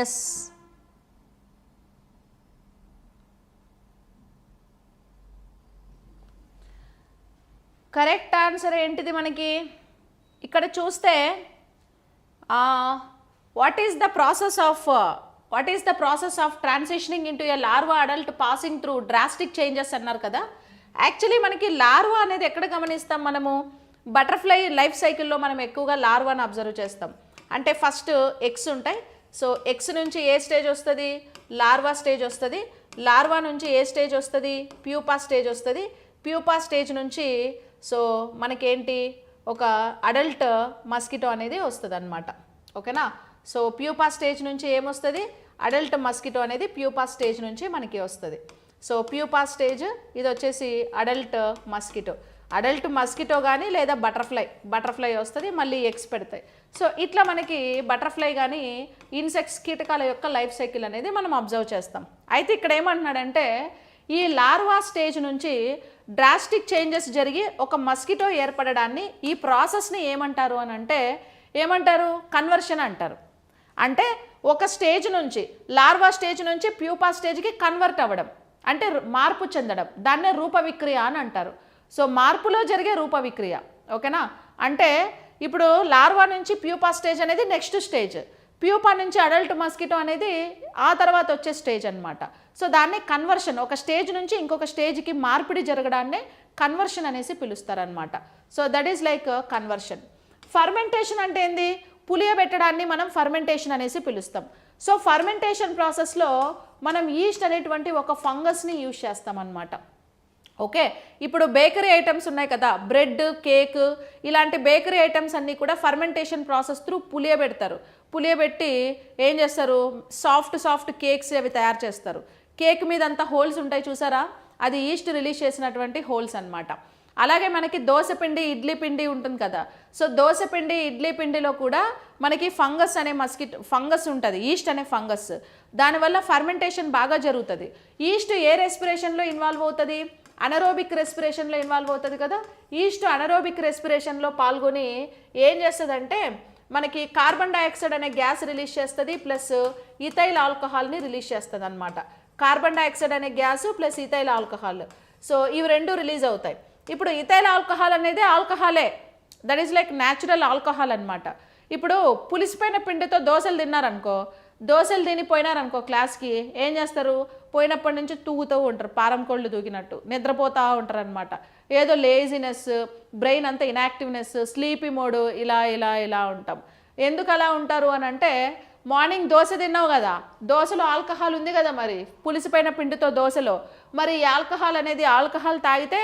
ఎస్, కరెక్ట్ ఆన్సర్ ఏంటిది మనకి ఇక్కడ చూస్తే what is the process of transitioning into a larva adult passing through drastic changes అన్నారు కదా. యాక్చువల్లీ మనకి లార్వా అనేది ఎక్కడ గమనిస్తాం మనము? బటర్ఫ్లై లైఫ్ సైకిల్లో మనం ఎక్కువగా లార్వాని అబ్జర్వ్ చేస్తాం. అంటే ఫస్ట్ ఎగ్స్ ఉంటాయి. సో ఎగ్స్ నుంచి ఏ స్టేజ్ వస్తుంది? లార్వా స్టేజ్ వస్తుంది. లార్వా నుంచి ఏ స్టేజ్ వస్తుంది? ప్యూపా స్టేజ్ వస్తుంది. ప్యూపా స్టేజ్ నుంచి సో మనకేంటి ఒక అడల్ట్ మస్కిటో అనేది వస్తుంది అనమాట. ఓకేనా? సో ప్యూపా స్టేజ్ నుంచి ఏమొస్తుంది? అడల్ట్ మస్కిటో అనేది ప్యూపా స్టేజ్ నుంచి మనకి వస్తుంది. సో ప్యూపా స్టేజ్ ఇది వచ్చేసి అడల్ట్ మస్కిటో కానీ లేదా బటర్ఫ్లై వస్తుంది, మళ్ళీ ఎగ్స్ పెడతాయి. సో ఇట్లా మనకి బటర్ఫ్లై కానీ ఇన్సెక్ట్స్ కీటకాల యొక్క లైఫ్ సైకిల్ అనేది మనం అబ్జర్వ్ చేస్తాం. అయితే ఇక్కడ ఏమంటున్నాడంటే ఈ లార్వా స్టేజ్ నుంచి డ్రాస్టిక్ చేంజెస్ జరిగి ఒక మస్కిటో ఏర్పడడాన్ని ఈ ప్రాసెస్ని ఏమంటారు అని అంటే కన్వర్షన్ అంటారు. అంటే ఒక స్టేజ్ నుంచి లార్వా స్టేజ్ నుంచి ప్యూపా స్టేజ్కి కన్వర్ట్ అవ్వడం అంటే మార్పు చెందడం, దాన్నే రూప విక్రియ అని అంటారు. సో మార్పులో జరిగే రూప విక్రియ. ఓకేనా? అంటే ఇప్పుడు లార్వా నుంచి ప్యూపా స్టేజ్ అనేది నెక్స్ట్ స్టేజ్, ప్యూపా నుంచి అడల్ట్ మస్కిటో అనేది ఆ తర్వాత వచ్చే స్టేజ్ అనమాట. సో దాన్ని కన్వర్షన్, ఒక స్టేజ్ నుంచి ఇంకొక స్టేజ్కి మార్పిడి జరగడాన్నే కన్వర్షన్ అనేసి పిలుస్తారనమాట. So that is like conversion. Fermentation అంటే ఏంది? పులియబెట్టడాన్ని మనం ఫర్మెంటేషన్ అనేసి పిలుస్తాం. సో ఫర్మెంటేషన్ ప్రాసెస్లో మనం ఈస్ట్ అనేటువంటి ఒక ఫంగస్ని యూజ్ చేస్తాం అన్నమాట. ఓకే, ఇప్పుడు బేకరీ ఐటమ్స్ ఉన్నాయి కదా, బ్రెడ్, కేక్, ఇలాంటి బేకరీ ఐటమ్స్ అన్నీ కూడా ఫర్మెంటేషన్ ప్రాసెస్ త్రూ పులియబెట్టి ఏం చేస్తారు? సాఫ్ట్ కేక్స్ అవి తయారు చేస్తారు. కేక్ మీద అంతా హోల్స్ ఉంటాయి చూసారా, అది ఈస్ట్ రిలీజ్ చేసినటువంటి హోల్స్ అన్నమాట. అలాగే మనకి దోసపిండి, ఇడ్లీ పిండి ఉంటుంది కదా. సో దోసపిండి, ఇడ్లీ పిండిలో కూడా మనకి ఫంగస్ ఉంటుంది, ఈస్ట్ అనే ఫంగస్. దానివల్ల ఫర్మెంటేషన్ బాగా జరుగుతుంది. ఈస్ట్ ఏ రెస్పిరేషన్లో ఇన్వాల్వ్ అవుతుంది? అనరోబిక్ రెస్పిరేషన్లో ఇన్వాల్వ్ అవుతుంది కదా. ఈస్ట్ అనరోబిక్ రెస్పిరేషన్లో పాల్గొని ఏం చేస్తుందంటే మనకి కార్బన్ డైఆక్సైడ్ అనే గ్యాస్ రిలీజ్ చేస్తుంది, ప్లస్ ఇథైల్ ఆల్కహాల్ని రిలీజ్ చేస్తుంది అనమాట. కార్బన్ డైఆక్సైడ్ అనే gas plus ethyl alcohol, so ఇవి రెండు రిలీజ్ అవుతాయి. ఇప్పుడు ఇథైల్ ఆల్కహాల్ అనేది ఆల్కహాలే, that is like natural alcohol అనమాట. ఇప్పుడు పులిసిపోయిన పిండితో దోశలు తినిపోయినారనుకో క్లాస్కి, ఏం చేస్తారు? పోయినప్పటి నుంచి తూగుతూ ఉంటారు, పారం కోళ్ళు దూకినట్టు నిద్రపోతూ ఉంటారు అనమాట. ఏదో లేజినెస్, బ్రెయిన్ అంతా ఇన్యాక్టివ్నెస్, స్లీపీ మోడ్, ఇలా ఉంటాం. ఎందుకు అలా ఉంటారు అని అంటే మార్నింగ్ దోశ తిన్నావు కదా, దోశలో ఆల్కహాల్ ఉంది కదా, మరి పులిసిపోయిన పిండితో దోశలో, మరి ఈ ఆల్కహాల్ తాగితే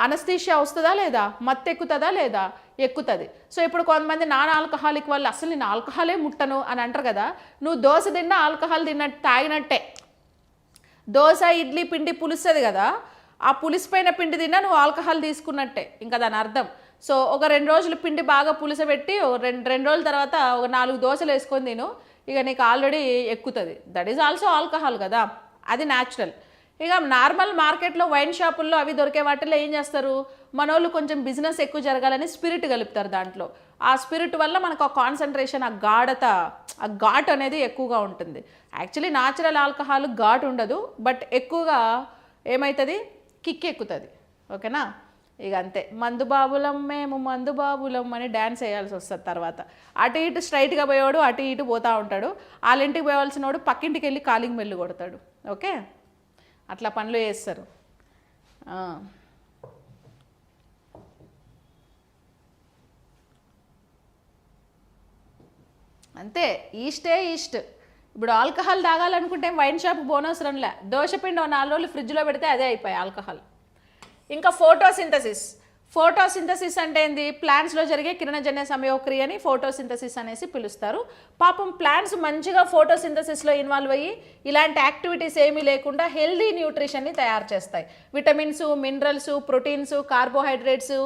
అనస్థీషియా వస్తుందా లేదా? మత్తు ఎక్కుతుందా లేదా? ఎక్కుతుంది. సో ఇప్పుడు కొంతమంది నాన్ ఆల్కహాలిక్ వాళ్ళు అసలు నేను ఆల్కహాలే ముట్టను అని అంటారు కదా. నువ్వు దోశ తిన్నా ఆల్కహాల్ తాగినట్టే. దోశ, ఇడ్లీ పిండి పులుస్తుంది కదా, ఆ పులిసిపోయిన పిండి తిన్నా నువ్వు ఆల్కహాల్ తీసుకున్నట్టే ఇంకా దాని అర్థం. సో ఒక 2 రోజులు పిండి బాగా పులిసబెట్టి రెండు రోజుల తర్వాత ఒక 4 దోశలు వేసుకొని తిను, ఇక నీకు ఆల్రెడీ ఎక్కుతుంది. దట్ ఈజ్ ఆల్సో ఆల్కహాల్ కదా, అది న్యాచురల్. ఇక నార్మల్ మార్కెట్లో వైన్ షాపుల్లో అవి దొరికే వాటిల్లో ఏం చేస్తారు? మనోళ్ళు కొంచెం బిజినెస్ ఎక్కువ జరగాలని స్పిరిట్ కలుపుతారు దాంట్లో. ఆ స్పిరిట్ వల్ల మనకు ఆ కాన్సన్ట్రేషన్, ఆ ఘాట్ అనేది ఎక్కువగా ఉంటుంది. యాక్చువల్లీ న్యాచురల్ ఆల్కహాల్ ఘాట్ ఉండదు, బట్ ఎక్కువగా ఏమవుతుంది? కిక్ ఎక్కుతుంది. ఓకేనా? ఇక అంతే, మేము మందు బాబులం అని డ్యాన్స్ వేయాల్సి వస్తుంది. తర్వాత అటు ఇటు స్ట్రైట్గా పోయేవాడు అటు ఇటు పోతూ ఉంటాడు, వాళ్ళ ఇంటికి పోవాల్సిన వాడు పక్కింటికి వెళ్ళి కాలింగ్ మెల్లు కొడతాడు. ఓకే, అట్లా పనులు చేస్తారు. అంతే, ఈస్ట్. ఇప్పుడు ఆల్కహాల్ తాగాలనుకుంటే వైన్ షాప్ బోనవసరంలే, దోశపిండి 4 రోజులు ఫ్రిడ్జ్లో పెడితే అదే అయిపోయాయి ఆల్కహాల్. ఇంకా ఫోటోసింథసిస్. ఫోటోసింథసిస్ అంటే ఏంది? ప్లాంట్స్లో జరిగే కిరణజన్య సంయోగక్రియని ఫోటోసింథసిస్ అనేసి పిలుస్తారు. పాపం ప్లాంట్స్ మంచిగా ఫోటోసింథసిస్లో ఇన్వాల్వ్ అయ్యి ఇలాంటి యాక్టివిటీస్ ఏమీ లేకుండా హెల్దీ న్యూట్రిషన్ని తయారు చేస్తాయి. Vitamins, minerals, proteins, carbohydrates,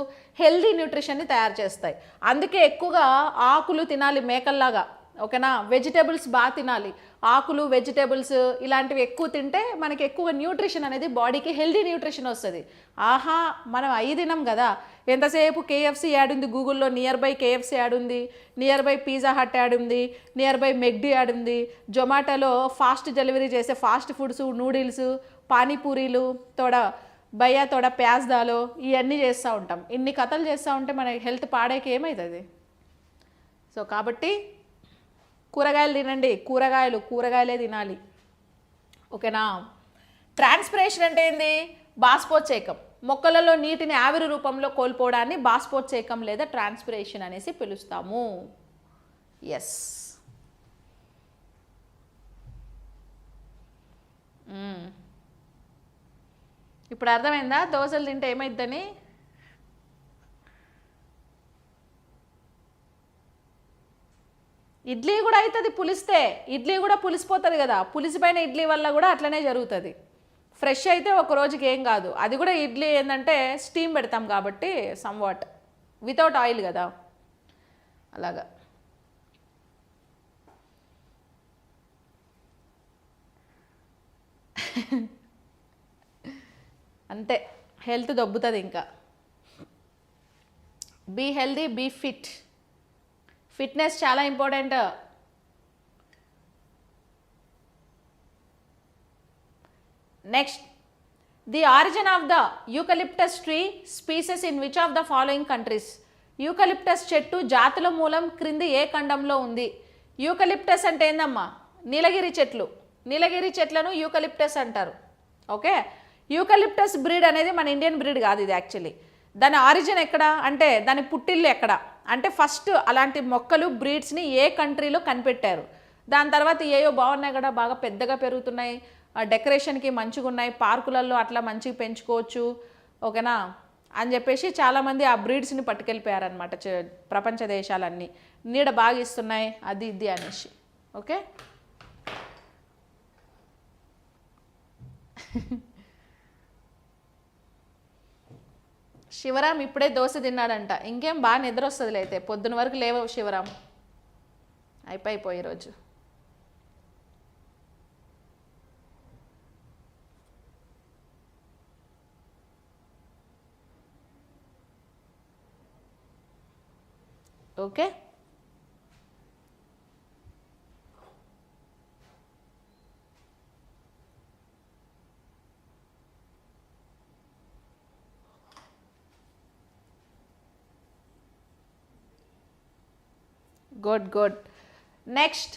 healthy న్యూట్రిషన్ని తయారు చేస్తాయి. అందుకే ఎక్కువగా ఆకులు తినాలి మేకల్లాగా, ఓకేనా? వెజిటేబుల్స్ బాగా తినాలి. ఆకులు, వెజిటేబుల్స్ ఇలాంటివి ఎక్కువ తింటే మనకి ఎక్కువ న్యూట్రిషన్ అనేది బాడీకి హెల్దీ న్యూట్రిషన్ వస్తుంది. ఆహా, మనం అవి తినం కదా, ఎంతసేపు కేఎఫ్సీ యాడ్ ఉంది గూగుల్లో, నియర్ బై కేఎఫ్సీ యాడ్ ఉంది, nearby Pizza Hut ad ఉంది, నియర్ బై మెక్డీ యాడ్ ఉంది, జొమాటోలో ఫాస్ట్ డెలివరీ చేసే ఫాస్ట్ ఫుడ్స్, నూడిల్స్, పానీపూరీలు, భయ్యా తోడ ప్యాజ్ దాలో ఇవన్నీ చేస్తూ ఉంటాం. ఇన్ని కథలు చేస్తూ ఉంటే మన హెల్త్ పాడేకి ఏమవుతుంది? సో కాబట్టి కూరగాయలు తినండి, కూరగాయలే తినాలి, ఓకేనా? ట్రాన్స్పిరేషన్ అంటే ఏంది? బాష్పోత్సేకం. మొక్కలలో నీటిని ఆవిరి రూపంలో కోల్పోవడాన్ని బాష్పోత్సేకం లేదా ట్రాన్స్పిరేషన్ అనేసి పిలుస్తాము. ఎస్, ఇప్పుడు అర్థమైందా దోశలు తింటే ఏమైద్దని? ఇడ్లీ కూడా అవుతుంది పులిస్తే, ఇడ్లీ కూడా పులిసిపోతుంది కదా, పులిసిపోయిన ఇడ్లీ వల్ల కూడా అట్లనే జరుగుతుంది. ఫ్రెష్ అయితే ఒక రోజుకి ఏం కాదు, అది కూడా ఇడ్లీ ఏంటంటే స్టీమ్ పెడతాం కాబట్టి సమ్వాట్ వితౌట్ ఆయిల్ కదా, అలాగా. అంతే, హెల్త్ దొబ్బుతుంది. ఇంకా be healthy, be fit. Fitness చాలా important. Next, the origin of the eucalyptus tree species in which of the following countries? Eucalyptus చెట్టు జాతుల మూలం క్రింది ఏ ఖండంలో ఉంది? యూకలిప్టస్ అంటే ఏందమ్మా? నీలగిరి చెట్లు. నీలగిరి చెట్లను యూకలిప్టస్ అంటారు. ఓకే, యూకలిప్టస్ బ్రీడ్ అనేది మన ఇండియన్ బ్రీడ్ కాదు ఇది. యాక్చువల్లీ దాని ఆరిజిన్ ఎక్కడ అంటే, దాని పుట్టిల్లు ఎక్కడ అంటే, ఫస్ట్ అలాంటి మొక్కలు బ్రీడ్స్ని ఏ కంట్రీలో కనిపెట్టారు. దాని తర్వాత ఏయో బాగున్నాయి కూడా, బాగా పెద్దగా పెరుగుతున్నాయి, డెకరేషన్కి మంచిగా ఉన్నాయి, పార్కులలో అట్లా మంచిగా పెంచుకోవచ్చు, ఓకేనా అని చెప్పేసి చాలామంది ఆ బ్రీడ్స్ని పట్టుకెళ్ళిపోయారనమాట ప్రపంచ దేశాలన్నీ. నీడ బాగా ఇస్తున్నాయి అది ఇది అనేసి. ఓకే, శివరాం ఇప్పుడే దోశ తిన్నాడంట. ఇంకేం బాగా నిద్ర వస్తుందిలే అయితే, పొద్దున వరకు లేవవు శివరాం. అయిపోయి ఈరోజు. Okay, good. Next,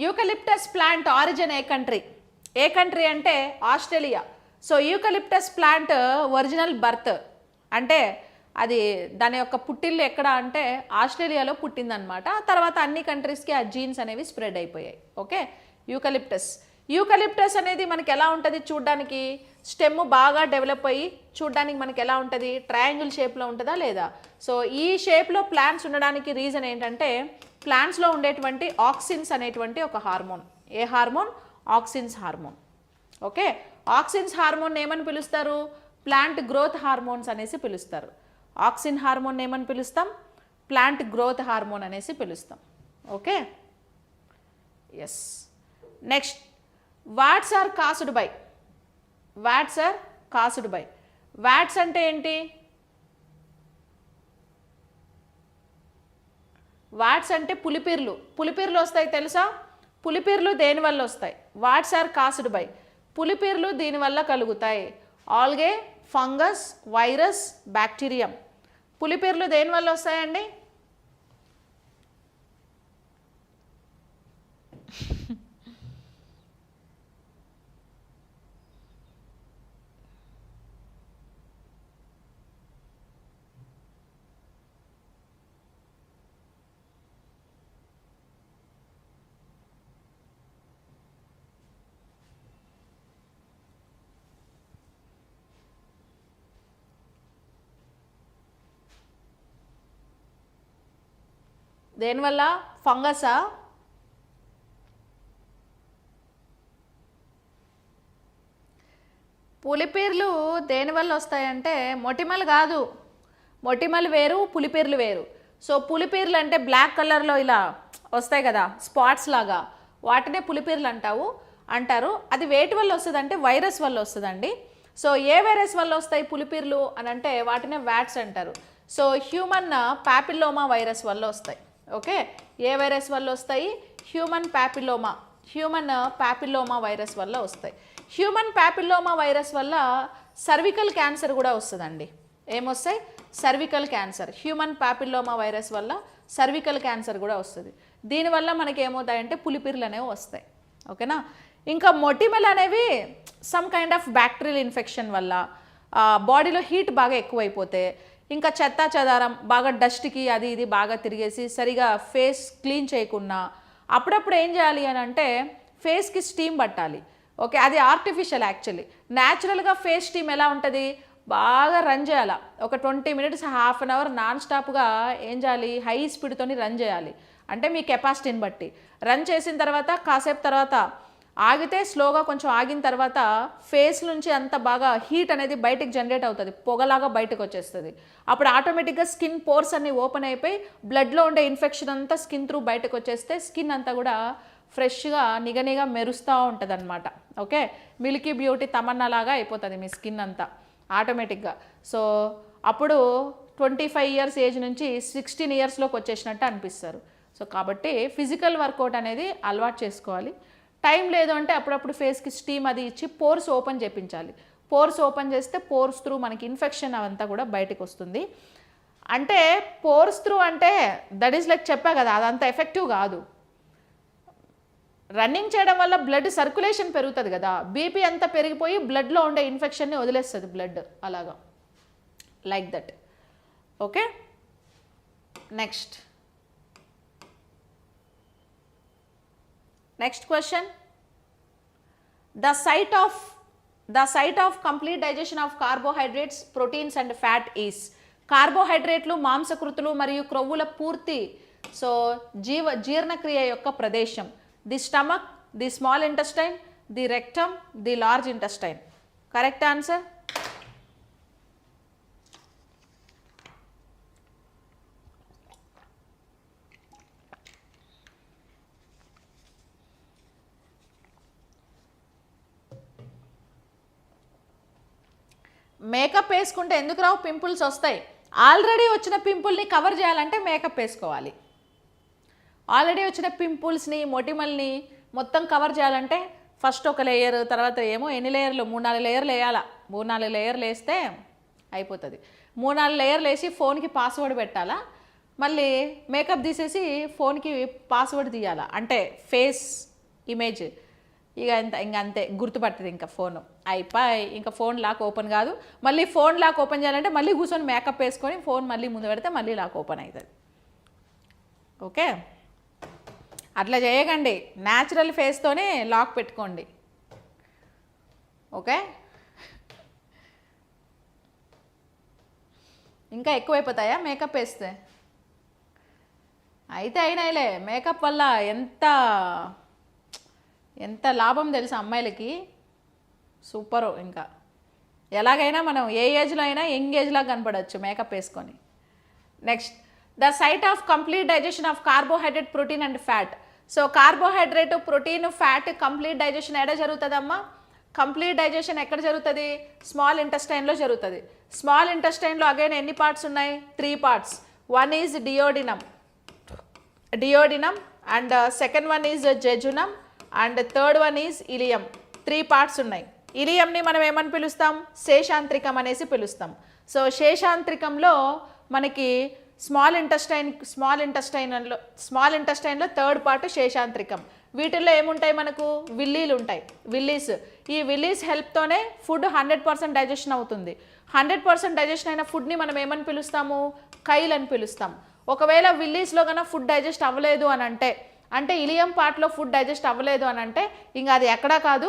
eucalyptus plant origin ఏ కంట్రీ? ఏ కంట్రీ అంటే Australia. So eucalyptus plant original birth అంటే అది దాని యొక్క పుట్టిల్లు ఎక్కడ అంటే ఆస్ట్రేలియాలో పుట్టిందనమాట. తర్వాత అన్ని కంట్రీస్కి ఆ జీన్స్ అనేవి స్ప్రెడ్ అయిపోయాయి. ఓకే, యూకలిప్టస్ అనేది మనకి ఎలా ఉంటుంది చూడ్డానికి? స్టెమ్ బాగా డెవలప్ అయ్యి చూడ్డానికి మనకి ఎలా ఉంటుంది? ట్రయాంగిల్ షేప్లో ఉంటుందా లేదా? సో ఈ షేప్లో ప్లాంట్స్ ఉండడానికి రీజన్ ఏంటంటే, ప్లాంట్స్లో ఉండేటువంటి ఆక్సిన్స్ అనేటువంటి ఒక హార్మోన్. ఏ hormone? Auxins hormone. Okay, auxins hormone ఏమని పిలుస్తారు? ప్లాంట్ గ్రోత్ హార్మోన్స్ అనేసి పిలుస్తారు. ఆక్సిన్ హార్మోన్ ఏమని పిలుస్తాం? ప్లాంట్ గ్రోత్ హార్మోన్ అనేసి పిలుస్తాం. Okay, yes. Next, warts are caused by? Warts are caused by? Warts అంటే ఏంటి? వాట్స్ అంటే పులిపిర్లు. పులిపిర్లు వస్తాయి తెలుసా? పులిపిర్లు దేనివల్ల వస్తాయి? Warts are caused by? పులిపిర్లు దీనివల్ల కలుగుతాయి. Algae, fungus, virus, bacterium. పులిపిర్లు దేనివల్ల వస్తాయండి? దేనివల్ల? ఫంగసా? పులిపీర్లు దేనివల్ల వస్తాయంటే మొటిమలు కాదు, మొటిమలు వేరు, పులిపీర్లు వేరు. సో పులిపీర్లు అంటే బ్లాక్ కలర్లో ఇలా వస్తాయి కదా స్పాట్స్ లాగా, వాటినే పులిపీర్లు అంటారు. అది వేటి వల్ల వస్తుంది అంటే వైరస్ వల్ల వస్తుందండి. సో ఏ వైరస్ వల్ల వస్తాయి పులిపీర్లు అని అంటే వాటినే వ్యాట్స్ అంటారు. సో హ్యూమన్ ప్యాపిల్లోమా వైరస్ వల్ల వస్తాయి. ఓకే, ఏ వైరస్ వల్ల వస్తాయి? హ్యూమన్ ప్యాపిల్లోమా వైరస్ వల్ల వస్తాయి. హ్యూమన్ ప్యాపిల్లోమా వైరస్ వల్ల సర్వికల్ క్యాన్సర్ కూడా వస్తుందండి. ఏమొస్తాయి? Cervical cancer. Human papilloma virus వల్ల సర్వికల్ క్యాన్సర్ కూడా వస్తుంది. దీనివల్ల మనకి ఏమవుతాయంటే పులిపీర్లు అనేవి వస్తాయి. ఓకేనా? ఇంకా మొటిమలు అనేవి some kind of bacterial infection వల్ల, బాడీలో హీట్ బాగా ఎక్కువైపోతే, ఇంకా చెత్త చెదారం బాగా డస్ట్కి అది ఇది బాగా తిరిగేసి సరిగా ఫేస్ క్లీన్ చేయకుండా అప్పుడప్పుడు ఏం చేయాలి అని అంటే ఫేస్కి స్టీమ్ పట్టాలి. ఓకే, అది ఆర్టిఫిషియల్. యాక్చువల్లీ న్యాచురల్గా ఫేస్ స్టీమ్ ఎలా ఉంటుంది? బాగా రన్ చేయాలి. ఒక 20 minutes, half an hour non స్టాప్గా ఏం చేయాలి? హై స్పీడ్తోని రన్ చేయాలి. అంటే మీ కెపాసిటీని బట్టి రన్ చేసిన తర్వాత కాసేపు తర్వాత ఆగితే, స్లోగా కొంచెం ఆగిన తర్వాత ఫేస్ నుంచి అంత బాగా హీట్ అనేది బయటకు జనరేట్ అవుతుంది, పొగలాగా బయటకు వచ్చేస్తుంది. అప్పుడు ఆటోమేటిక్గా స్కిన్ పోర్స్ అన్ని ఓపెన్ అయిపోయి బ్లడ్లో ఉండే ఇన్ఫెక్షన్ అంతా స్కిన్ త్రూ బయటకు వచ్చేస్తే స్కిన్ అంతా కూడా ఫ్రెష్గా నిగనిగా మెరుస్తూ ఉంటుంది అనమాట. ఓకే, మిల్కీ బ్యూటీ తమన్నా లాగా అయిపోతుంది మీ స్కిన్ అంతా ఆటోమేటిక్గా. సో అప్పుడు 25 years ఏజ్ నుంచి 16 yearsలోకి వచ్చేసినట్టు అనిపిస్తారు. సో కాబట్టి ఫిజికల్ వర్కౌట్ అనేది అలవాటు చేసుకోవాలి. టైం లేదు అంటే అప్పుడప్పుడు ఫేస్కి స్టీమ్ అది ఇచ్చి పోర్స్ ఓపెన్ చేయించాలి. పోర్స్ ఓపెన్ చేస్తే పోర్స్ త్రూ మనకి ఇన్ఫెక్షన్ అవంతా కూడా బయటకు వస్తుంది. అంటే పోర్స్ త్రూ అంటే దట్ ఈస్ లైక్ చెప్పా కదా, అదంత ఎఫెక్టివ్ కాదు. రన్నింగ్ చేయడం వల్ల బ్లడ్ సర్క్యులేషన్ పెరుగుతుంది కదా, బీపీ అంతా పెరిగిపోయి బ్లడ్లో ఉండే ఇన్ఫెక్షన్ని వదిలేస్తుంది బ్లడ్, అలాగా like that. Okay, next question. The site of complete digestion of carbohydrates, proteins and fat is. కార్బోహైడ్రేట్లు, మాంసకృతులు మరియు క్రొవ్వుల పూర్తి జీర్ణక్రియ యొక్క ప్రదేశం. The stomach, the small intestine, the rectum, the large intestine. Correct answer. Makeup వేసుకుంటే ఎందుకు రావు? పింపుల్స్ వస్తాయి. ఆల్రెడీ వచ్చిన పింపుల్ని కవర్ చేయాలంటే మేకప్ వేసుకోవాలి. ఆల్రెడీ వచ్చిన పింపుల్స్ని, మొటిమల్ని మొత్తం కవర్ చేయాలంటే ఫస్ట్ ఒక లేయర్, తర్వాత ఏమో ఎన్ని లేయర్లు, 3-4 లేయర్లు వేయాలా. 3-4 లేయర్లు వేస్తే అయిపోతుంది. 3-4 లేయర్లు వేసి ఫోన్కి పాస్వర్డ్ పెట్టాలా, మళ్ళీ మేకప్ తీసేసి ఫోన్కి పాస్వర్డ్ తీయాలా. అంటే ఫేస్ ఇమేజ్ ఇంక అంతే, గుర్తుపట్టదు ఇంకా ఫోను. అయిపోయి ఇంకా ఫోన్ లాక్ ఓపెన్ కాదు. మళ్ళీ ఫోన్ లాక్ ఓపెన్ చేయాలంటే మళ్ళీ కూర్చొని మేకప్ వేసుకొని ఫోన్ మళ్ళీ ముందు పెడితే మళ్ళీ లాక్ ఓపెన్ అవుతుంది. ఓకే, అట్లా చేయకండి. న్యాచురల్ ఫేస్తోనే లాక్ పెట్టుకోండి. ఓకే, ఇంకా ఎక్కువైపోతాయా మేకప్ వేస్తే? అయితే అయినాయిలే. మేకప్ వల్ల ఎంత లాభం తెలుసు అమ్మాయిలకి. సూపరు. ఇంకా ఎలాగైనా మనం ఏ ఏజ్లో అయినా యంగ్ ఏజ్లా కనపడవచ్చు మేకప్ వేసుకొని. Next, the site of complete digestion of carbohydrate, protein and fat. So carbohydrate, protein, fat complete digestion ఎక్కడ జరుగుతుందమ్మా? కంప్లీట్ డైజెషన్ ఎక్కడ జరుగుతుంది? స్మాల్ ఇంటెస్టైన్లో జరుగుతుంది. స్మాల్ ఇంటెస్టైన్లో అగైన్ ఎన్ని పార్ట్స్ ఉన్నాయి? 3 parts. One is duodenum and second one is jejunum and third one is ileum. 3 parts ఉన్నాయి. ఇలియంని మనం ఏమని పిలుస్తాం? శేషాంత్రికం అనేసి పిలుస్తాం. సో శేషాంత్రికంలో మనకి స్మాల్ ఇంటెస్టైన్లో థర్డ్ పార్ట్ శేషాంత్రికం. వీటిల్లో ఏముంటాయి మనకు? విల్లీలు ఉంటాయి. ఈ విల్లీస్ హెల్ప్తోనే ఫుడ్ 100% డైజెషన్ అవుతుంది. 100% డైజెషన్ అయిన ఫుడ్ని మనం ఏమని పిలుస్తాము? కైల్ అని పిలుస్తాం. ఒకవేళ విల్లీస్లో కన్నా ఫుడ్ డైజెస్ట్ అవ్వలేదు అని అంటే ఇలియం పార్ట్లో ఫుడ్ డైజెస్ట్ అవ్వలేదు అని అంటే ఇంకా అది ఎక్కడా కాదు,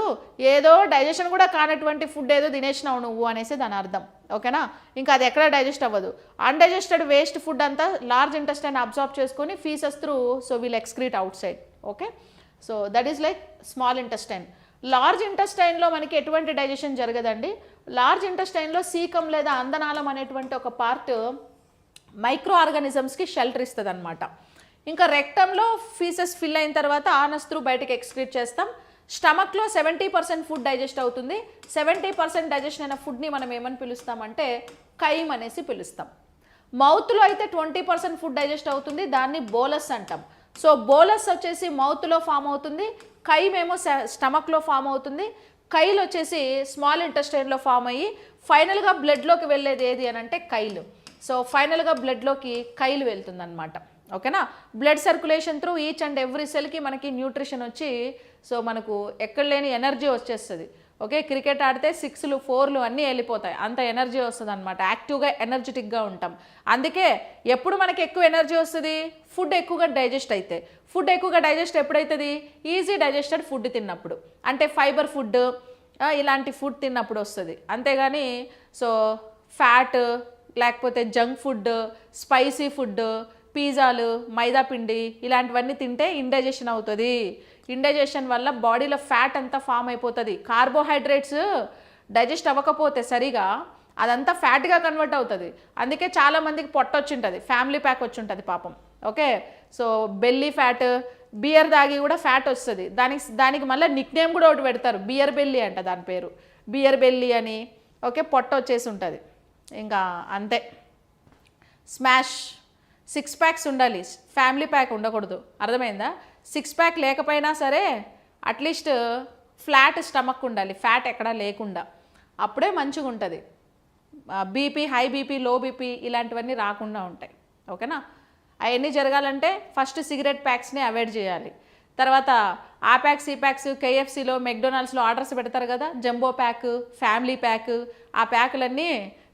ఏదో డైజెషన్ కూడా కానటువంటి ఫుడ్ ఏదో తినేసినావు నువ్వు అనేసి దాని అర్థం. ఓకేనా, ఇంకా అది ఎక్కడ డైజెస్ట్ అవ్వదు. అన్డైజెస్టెడ్ వేస్ట్ ఫుడ్ అంతా లార్జ్ ఇంటెస్టైన్ అబ్జార్బ్ చేసుకొని faeces through so will excrete outside. Okay, so that is like small intestine. Large ఇంటెస్టైన్లో మనకి ఎటువంటి డైజెషన్ జరగదండి. లార్జ్ ఇంటెస్టైన్లో సీకం లేదా అందనాళం అనేటువంటి ఒక పార్ట్ మైక్రో ఆర్గానిజమ్స్కి షెల్టర్ ఇస్తుంది అనమాట. ఇంకా రెక్టంలో ఫీసెస్ ఫిల్ అయిన తర్వాత ఆనస్ త్రూ బయటకి ఎక్స్క్రీట్ చేస్తాం. స్టమక్లో 70% ఫుడ్ డైజెస్ట్ అవుతుంది. 70% డైజెషన్ అయిన ఫుడ్ని మనం ఏమని పిలుస్తామంటే కైమ్ అనేసి పిలుస్తాం. మౌత్లో అయితే 20% ఫుడ్ డైజెస్ట్ అవుతుంది, దాన్ని బోలస్ అంటాం. సో బోలస్ వచ్చేసి మౌత్లో ఫామ్ అవుతుంది, కైమ్ ఏమో స్టమక్లో ఫామ్ అవుతుంది. కైల్ వచ్చేసి స్మాల్ ఇంటెస్టైన్లో ఫామ్ అయ్యి ఫైనల్గా బ్లడ్లోకి వెళ్ళేది ఏది అని అంటే కైలు. సో ఫైనల్గా బ్లడ్లోకి కైలు వెళ్తుంది అనమాట. ఓకేనా, blood circulation through each and every సెల్కి మనకి న్యూట్రిషన్ వచ్చి సో మనకు ఎక్కడ లేని ఎనర్జీ వచ్చేస్తుంది. ఓకే, క్రికెట్ ఆడితే 6లు 4లు అన్నీ వెళ్ళిపోతాయి, అంత ఎనర్జీ వస్తుంది అనమాట. యాక్టివ్గా ఎనర్జెటిక్గా ఉంటాం. అందుకే ఎప్పుడు మనకి ఎక్కువ ఎనర్జీ వస్తుంది, ఫుడ్ ఎక్కువగా డైజెస్ట్ అయితే. ఫుడ్ ఎక్కువగా డైజెస్ట్ ఎప్పుడైతుంది, ఈజీ డైజెస్టెడ్ ఫుడ్ తిన్నప్పుడు, అంటే ఫైబర్ ఫుడ్ ఇలాంటి ఫుడ్ తిన్నప్పుడు వస్తుంది. అంతేగాని సో ఫ్యాట్ లేకపోతే జంక్ ఫుడ్, స్పైసీ ఫుడ్, పిజ్జాలు, మైదా పిండి ఇలాంటివన్నీ తింటే ఇండైజెషన్ అవుతుంది. ఇండైజెషన్ వల్ల బాడీలో ఫ్యాట్ అంతా ఫామ్ అయిపోతుంది. కార్బోహైడ్రేట్స్ డైజెస్ట్ అవ్వకపోతే సరిగా అదంతా ఫ్యాట్గా కన్వర్ట్ అవుతుంది. అందుకే చాలామందికి పొట్ట వచ్చి ఉంటుంది, ఫ్యామిలీ ప్యాక్ వచ్చి ఉంటుంది పాపం. Okay, so belly fat, beer తాగి కూడా ఫ్యాట్ వస్తుంది. దానికి మళ్ళీ నిక్ నేమ్ కూడా ఒకటి పెడతారు, బియర్ బెల్లీ అంట దాని పేరు, బియర్ బెల్లీ అని. ఓకే, పొట్ట వచ్చేసి ఉంటుంది. ఇంకా అంతే. స్మాష్ 6 ప్యాక్స్ ఉండాలి, ఫ్యామిలీ ప్యాక్ ఉండకూడదు, అర్థమైందా? 6 ప్యాక్ లేకపోయినా సరే అట్లీస్ట్ ఫ్లాట్ స్టమక్ ఉండాలి, ఫ్యాట్ ఎక్కడా లేకుండా, అప్పుడే మంచిగా ఉంటుంది. BP, high BP, low BP ఇలాంటివన్నీ రాకుండా ఉంటాయి. ఓకేనా, అవన్నీ జరగాలంటే ఫస్ట్ సిగరెట్ ప్యాక్స్ని అవాయిడ్ చేయాలి. తర్వాత ఆ ప్యాక్స్ ఈ ప్యాక్స్ కేఎఫ్సీలో, మెక్డొనాల్డ్స్లో ఆర్డర్స్ పెడతారు కదా, జంబో ప్యాక్, ఫ్యామిలీ ప్యాక్, ఆ ప్యాకులన్నీ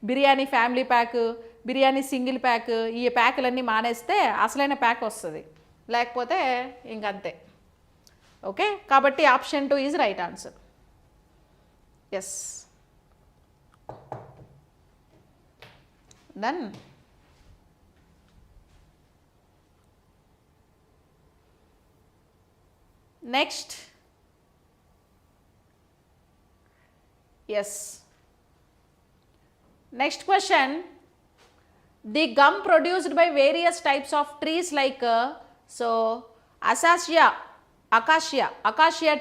biryani family pack, biryani single pack, ఈ ప్యాకులన్నీ మానేస్తే అసలైన ప్యాక్ వస్తుంది, లేకపోతే ఇంకంతే. ఓకే, కాబట్టి option 2 is right answer. Yes, done. Next, yes, next question. The gum produced by various types of trees like so acacia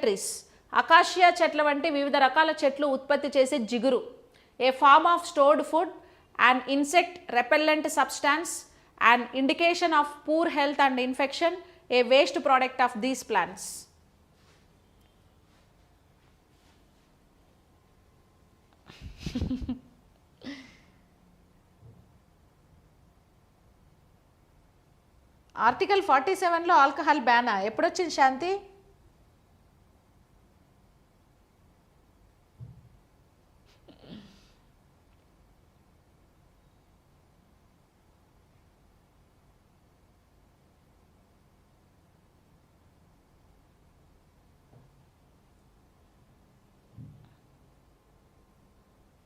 trees, acacia చెట్ల వంటి వివిధ రకాల చెట్లు ఉత్పత్తి చేసే జిగురు, a form of stored food, an insect repellent substance, an indication of poor health and infection, a waste product of these plants. Article 47లో alcohol బ్యానా ఎప్పుడొచ్చింది శాంతి?